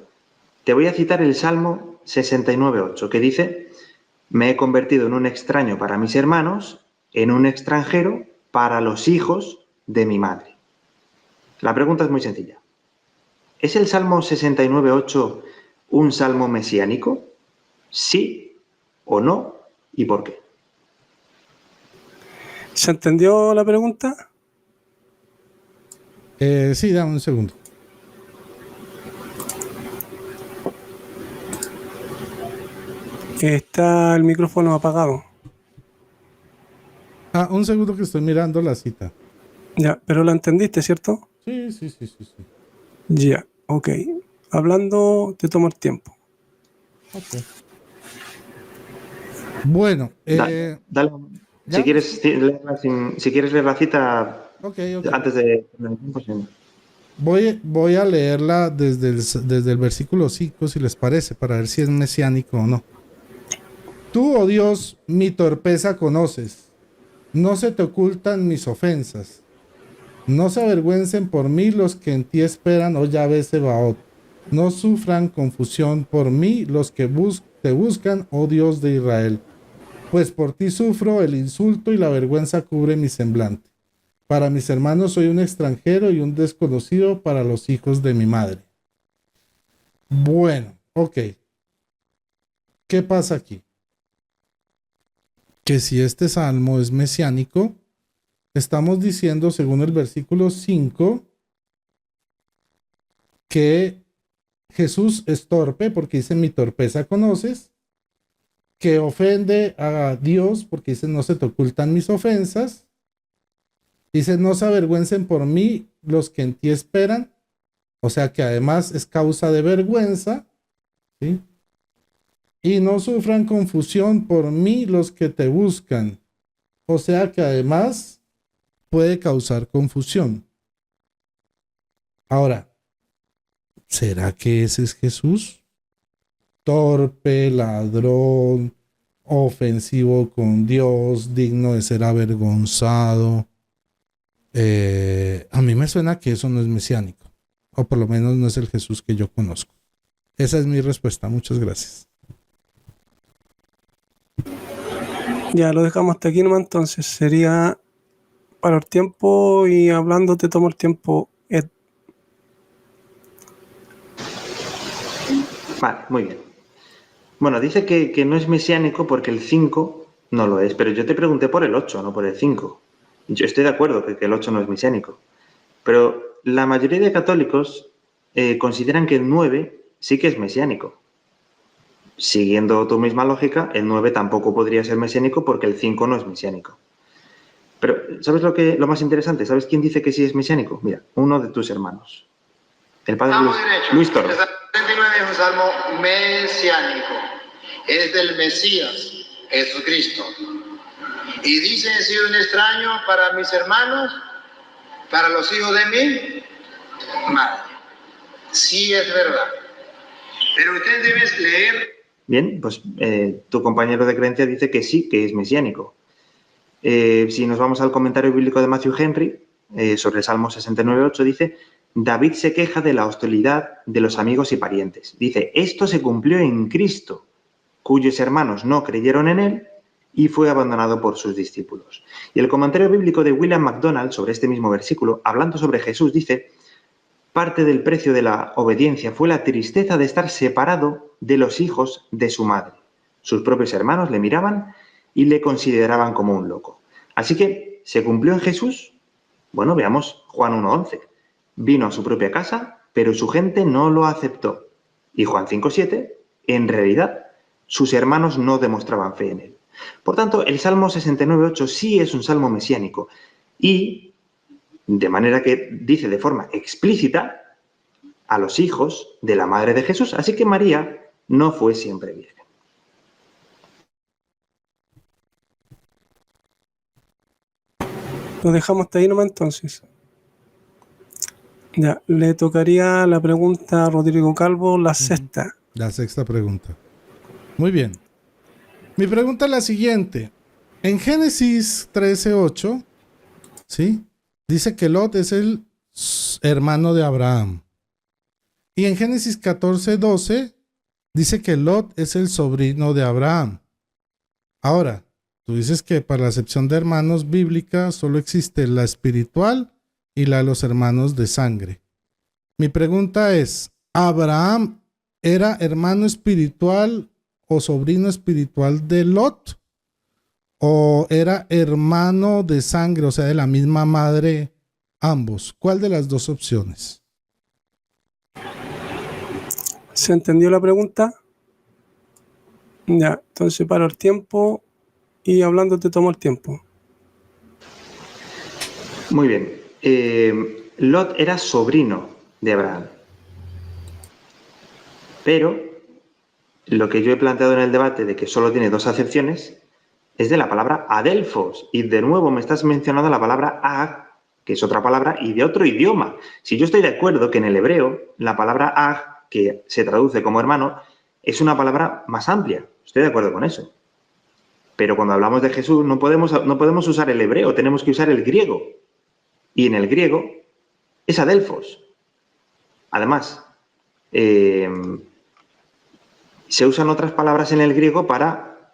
Te voy a citar el Salmo 69:8, que dice: me he convertido en un extraño para mis hermanos, en un extranjero para los hijos de mi madre. La pregunta es muy sencilla. ¿Es el Salmo 69:8 un salmo mesiánico? ¿Sí o no? ¿Y por qué? ¿Se entendió la pregunta? Sí, dame un segundo. Está el micrófono apagado. Un segundo que estoy mirando la cita. Ya, pero la entendiste, ¿cierto? Sí. Ya, ok. Hablando, te tomo el tiempo. Okay. Bueno, dale. Si quieres leer la cita okay. Antes de... Voy a leerla desde el versículo 5, si les parece, para ver si es mesiánico o no. Tú, oh Dios, mi torpeza conoces. No se te ocultan mis ofensas. No se avergüencen por mí los que en ti esperan, oh Yahvé Sebaot. No sufran confusión por mí los que te buscan, oh Dios de Israel. Pues por ti sufro el insulto y la vergüenza cubre mi semblante. Para mis hermanos soy un extranjero y un desconocido para los hijos de mi madre. Bueno, ok. ¿Qué pasa aquí? Que si este salmo es mesiánico, estamos diciendo, según el versículo 5, que Jesús es torpe, porque dice, mi torpeza conoces, que ofende a Dios, porque dice, no se te ocultan mis ofensas. Dice, no se avergüencen por mí los que en ti esperan, o sea que además es causa de vergüenza, ¿sí? Y no sufran confusión por mí los que te buscan, o sea que además puede causar confusión. Ahora, ¿será que ese es Jesús? Torpe, ladrón, ofensivo con Dios, digno de ser avergonzado. A mí me suena que eso no es mesiánico, o por lo menos no es el Jesús que yo conozco. Esa es mi respuesta. Muchas gracias. Ya, lo dejamos hasta aquí nomás, entonces sería para el tiempo y hablando te tomo el tiempo, Ed. Vale, muy bien. Bueno, dice que no es mesiánico porque el 5 no lo es, pero yo te pregunté por el 8, no por el 5. Yo estoy de acuerdo que el 8 no es mesiánico, pero la mayoría de católicos consideran que el 9 sí que es mesiánico. Siguiendo tu misma lógica, el 9 tampoco podría ser mesiánico porque el 5 no es mesiánico. Pero, ¿sabes lo más interesante? ¿Sabes quién dice que sí es mesiánico? Mira, uno de tus hermanos. El padre Luis Toro. El Salmo 79 es un salmo mesiánico. Es del Mesías, Jesucristo. Y dice, he sido un extraño para mis hermanos, para los hijos de mi madre. Sí es verdad. Pero ustedes deben leer. Bien, pues tu compañero de creencia dice que sí, que es mesiánico. Si nos vamos al comentario bíblico de Matthew Henry, sobre el Salmo 69.8, dice: David se queja de la hostilidad de los amigos y parientes. Dice, esto se cumplió en Cristo, cuyos hermanos no creyeron en él y fue abandonado por sus discípulos. Y el comentario bíblico de William MacDonald sobre este mismo versículo, hablando sobre Jesús, dice: parte del precio de la obediencia fue la tristeza de estar separado de los hijos de su madre. Sus propios hermanos le miraban y le consideraban como un loco. Así que, ¿se cumplió en Jesús? Bueno, veamos Juan 1.11. Vino a su propia casa, pero su gente no lo aceptó. Y Juan 5.7, en realidad, sus hermanos no demostraban fe en él. Por tanto, el Salmo 69.8 sí es un salmo mesiánico y, de manera que dice de forma explícita, a los hijos de la madre de Jesús. Así que María no fue siempre virgen. Lo dejamos hasta ahí nomás entonces. Ya, le tocaría la pregunta a Rodrigo Calvo, la sexta. La sexta pregunta. Muy bien. Mi pregunta es la siguiente. En Génesis 13:8, ¿sí? Dice que Lot es el hermano de Abraham. Y en Génesis 14:12 dice que Lot es el sobrino de Abraham. Ahora, tú dices que para la acepción de hermanos bíblica solo existe la espiritual y la de los hermanos de sangre. Mi pregunta es, ¿Abraham era hermano espiritual o sobrino espiritual de Lot? ¿O era hermano de sangre, o sea, de la misma madre, ambos? ¿Cuál de las dos opciones? ¿Se entendió la pregunta? Ya, entonces paro el tiempo y hablando te tomo el tiempo. Muy bien. Lot era sobrino de Abraham. Pero lo que yo he planteado en el debate de que solo tiene dos acepciones es de la palabra adelphos. Y de nuevo me estás mencionando la palabra ag, que es otra palabra, y de otro idioma. Si yo estoy de acuerdo que en el hebreo la palabra ag, que se traduce como hermano, es una palabra más amplia. Estoy de acuerdo con eso. Pero cuando hablamos de Jesús no podemos usar el hebreo, tenemos que usar el griego. Y en el griego es adelphos. Además, se usan otras palabras en el griego para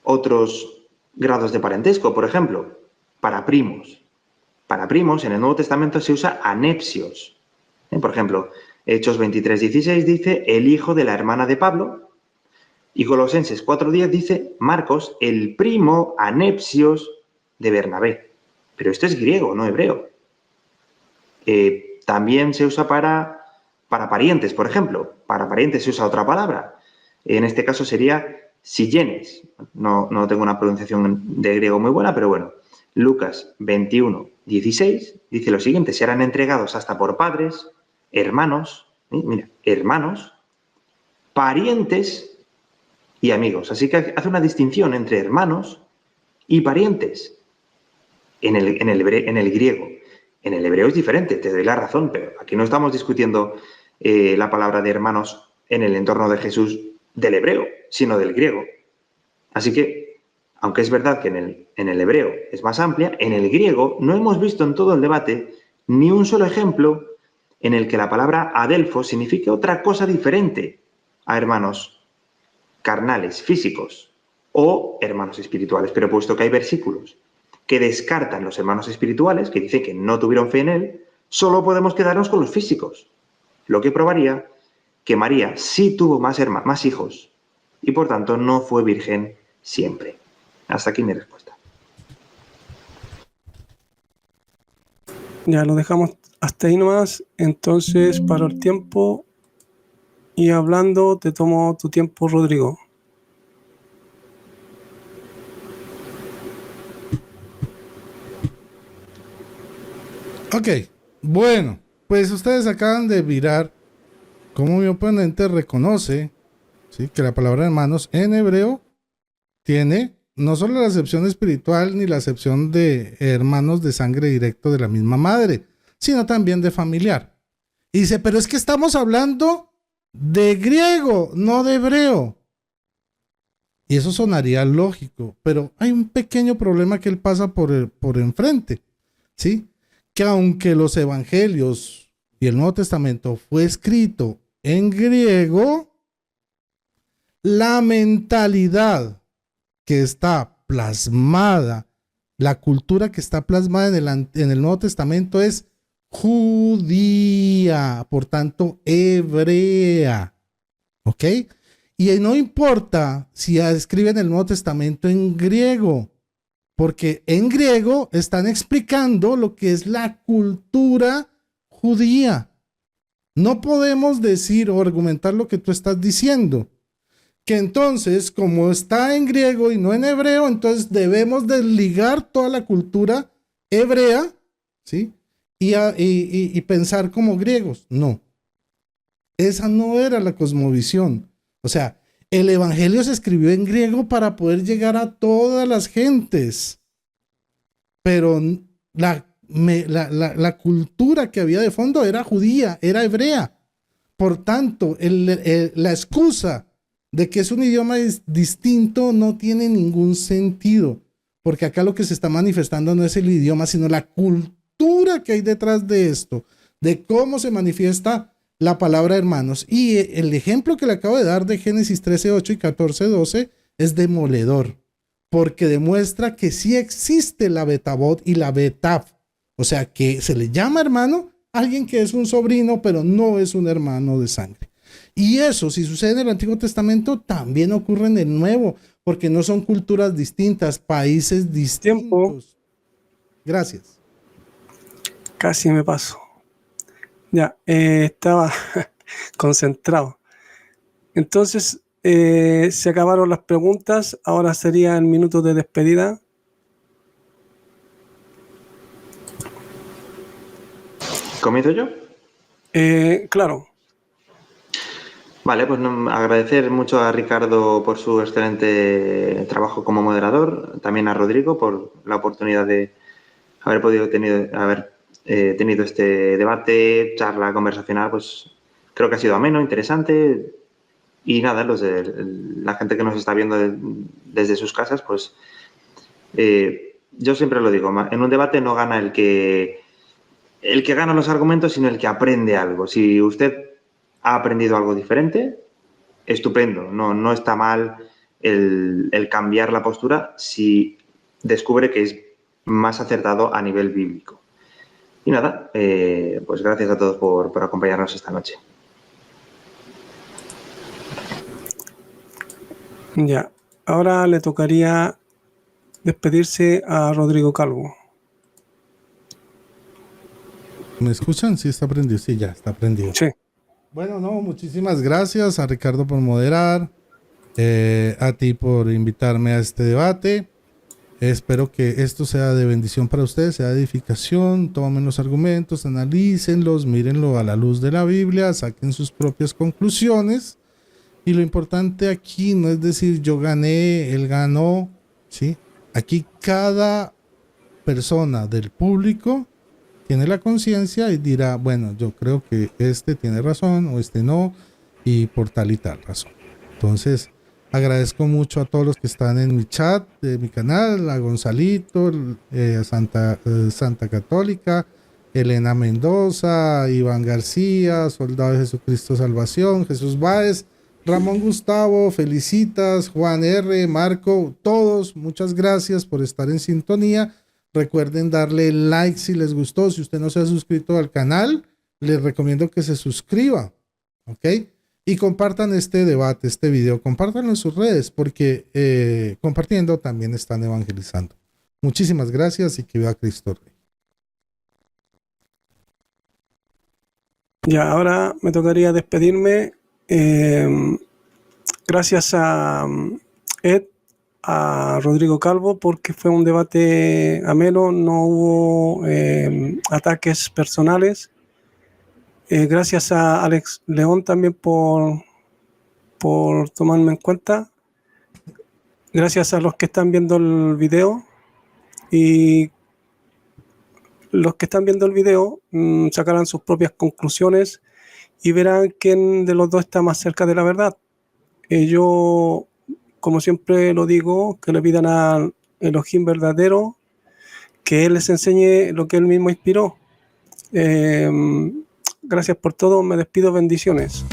otros grados de parentesco. Por ejemplo, para primos. Para primos, en el Nuevo Testamento se usa anepsios. Por ejemplo, Hechos 23:16 dice el hijo de la hermana de Pablo. Y Colosenses 4:10 dice Marcos, el primo anepsios de Bernabé. Pero esto es griego, no hebreo. También se usa para parientes, por ejemplo. Para parientes se usa otra palabra. En este caso sería sillenes. No tengo una pronunciación de griego muy buena, pero bueno. Lucas 21:16 dice lo siguiente: serán entregados hasta por padres, hermanos, mira, hermanos, parientes y amigos. Así que hace una distinción entre hermanos y parientes en el griego. En el hebreo es diferente, te doy la razón, pero aquí no estamos discutiendo la palabra de hermanos en el entorno de Jesús del hebreo, sino del griego. Así que, aunque es verdad que en el hebreo es más amplia, en el griego no hemos visto en todo el debate ni un solo ejemplo en el que la palabra adelfo signifique otra cosa diferente a hermanos carnales, físicos, o hermanos espirituales. Pero puesto que hay versículos que descartan los hermanos espirituales, que dicen que no tuvieron fe en él, solo podemos quedarnos con los físicos. Lo que probaría que María sí tuvo más hijos y por tanto no fue virgen siempre. Hasta aquí mi respuesta. Ya lo dejamos hasta ahí nomás. Entonces paro el tiempo y hablando te tomo tu tiempo, Rodrigo. Ok, bueno, pues ustedes acaban de mirar cómo mi oponente reconoce, ¿sí?, que la palabra hermanos en hebreo tiene no solo la acepción espiritual ni la acepción de hermanos de sangre directo de la misma madre, sino también de familiar. Y dice, pero es que estamos hablando de griego, no de hebreo. Y eso sonaría lógico, pero hay un pequeño problema que él pasa por enfrente, ¿sí? Que aunque los evangelios y el Nuevo Testamento fue escrito en griego, la mentalidad que está plasmada, la cultura que está plasmada en el Nuevo Testamento es judía, por tanto, hebrea, ¿ok? Y no importa si escriben el Nuevo Testamento en griego, porque en griego están explicando lo que es la cultura judía. No podemos decir o argumentar lo que tú estás diciendo, que entonces, como está en griego y no en hebreo, entonces debemos desligar toda la cultura hebrea, ¿sí? Y pensar como griegos. No, esa no era la cosmovisión. O sea, el evangelio se escribió en griego para poder llegar a todas las gentes, pero la cultura que había de fondo era judía, era hebrea. Por tanto, la excusa de que es un idioma distinto no tiene ningún sentido, porque acá lo que se está manifestando no es el idioma, sino la cultura que hay detrás de esto, de cómo se manifiesta la palabra hermanos. Y el ejemplo que le acabo de dar de Génesis 13:8 y 14:12 es demoledor, porque demuestra que sí existe la betabot y la betaf, o sea que se le llama hermano a alguien que es un sobrino, pero no es un hermano de sangre. Y eso, si sucede en el Antiguo Testamento, también ocurre en el Nuevo, porque no son culturas distintas, países distintos. Tiempo. Gracias. Casi me paso. Ya, estaba concentrado. Entonces, se acabaron las preguntas. Ahora sería el minuto de despedida. ¿Comienzo yo? Claro. Vale, pues agradecer mucho a Ricardo por su excelente trabajo como moderador, también a Rodrigo por la oportunidad de haber podido tenido este debate, charla conversacional, pues creo que ha sido ameno, interesante, y nada, la gente que nos está viendo desde sus casas, pues yo siempre lo digo, en un debate no gana el que gana los argumentos, sino el que aprende algo. Si usted ha aprendido algo diferente, estupendo, no está mal el cambiar la postura si descubre que es más acertado a nivel bíblico. Y nada, pues gracias a todos por acompañarnos esta noche. Ya, ahora le tocaría despedirse a Rodrigo Calvo. ¿Me escuchan? Sí, está prendido. Sí, ya está prendido. Sí. Bueno, no, muchísimas gracias a Ricardo por moderar, a ti por invitarme a este debate. Espero que esto sea de bendición para ustedes, sea de edificación. Tomen los argumentos, analícenlos, mírenlo a la luz de la Biblia, saquen sus propias conclusiones. Y lo importante aquí no es decir yo gané, él ganó, ¿sí? Aquí cada persona del público tiene la conciencia y dirá, bueno, yo creo que este tiene razón o este no, y por tal y tal razón. Entonces, agradezco mucho a todos los que están en mi chat de mi canal, a Gonzalito, a Santa Católica, Elena Mendoza, Iván García, Soldado de Jesucristo Salvación, Jesús Báez, Ramón Gustavo, Felicitas, Juan R, Marco, todos, muchas gracias por estar en sintonía. Recuerden darle like si les gustó. Si usted no se ha suscrito al canal, les recomiendo que se suscriba, ¿ok? Y compartan este debate, este video, compártanlo en sus redes, porque compartiendo también están evangelizando. Muchísimas gracias y que viva Cristo Rey. Ya, ahora me tocaría despedirme. Gracias a Ed a Rodrigo Calvo porque fue un debate ameno, no hubo ataques personales. Gracias a Alex León también por tomarme en cuenta. Gracias a los que están viendo el video, y los que están viendo el video sacarán sus propias conclusiones y verán quién de los dos está más cerca de la verdad. Yo, como siempre lo digo, que le pidan al Elohim verdadero que él les enseñe lo que él mismo inspiró. Gracias por todo, me despido, bendiciones.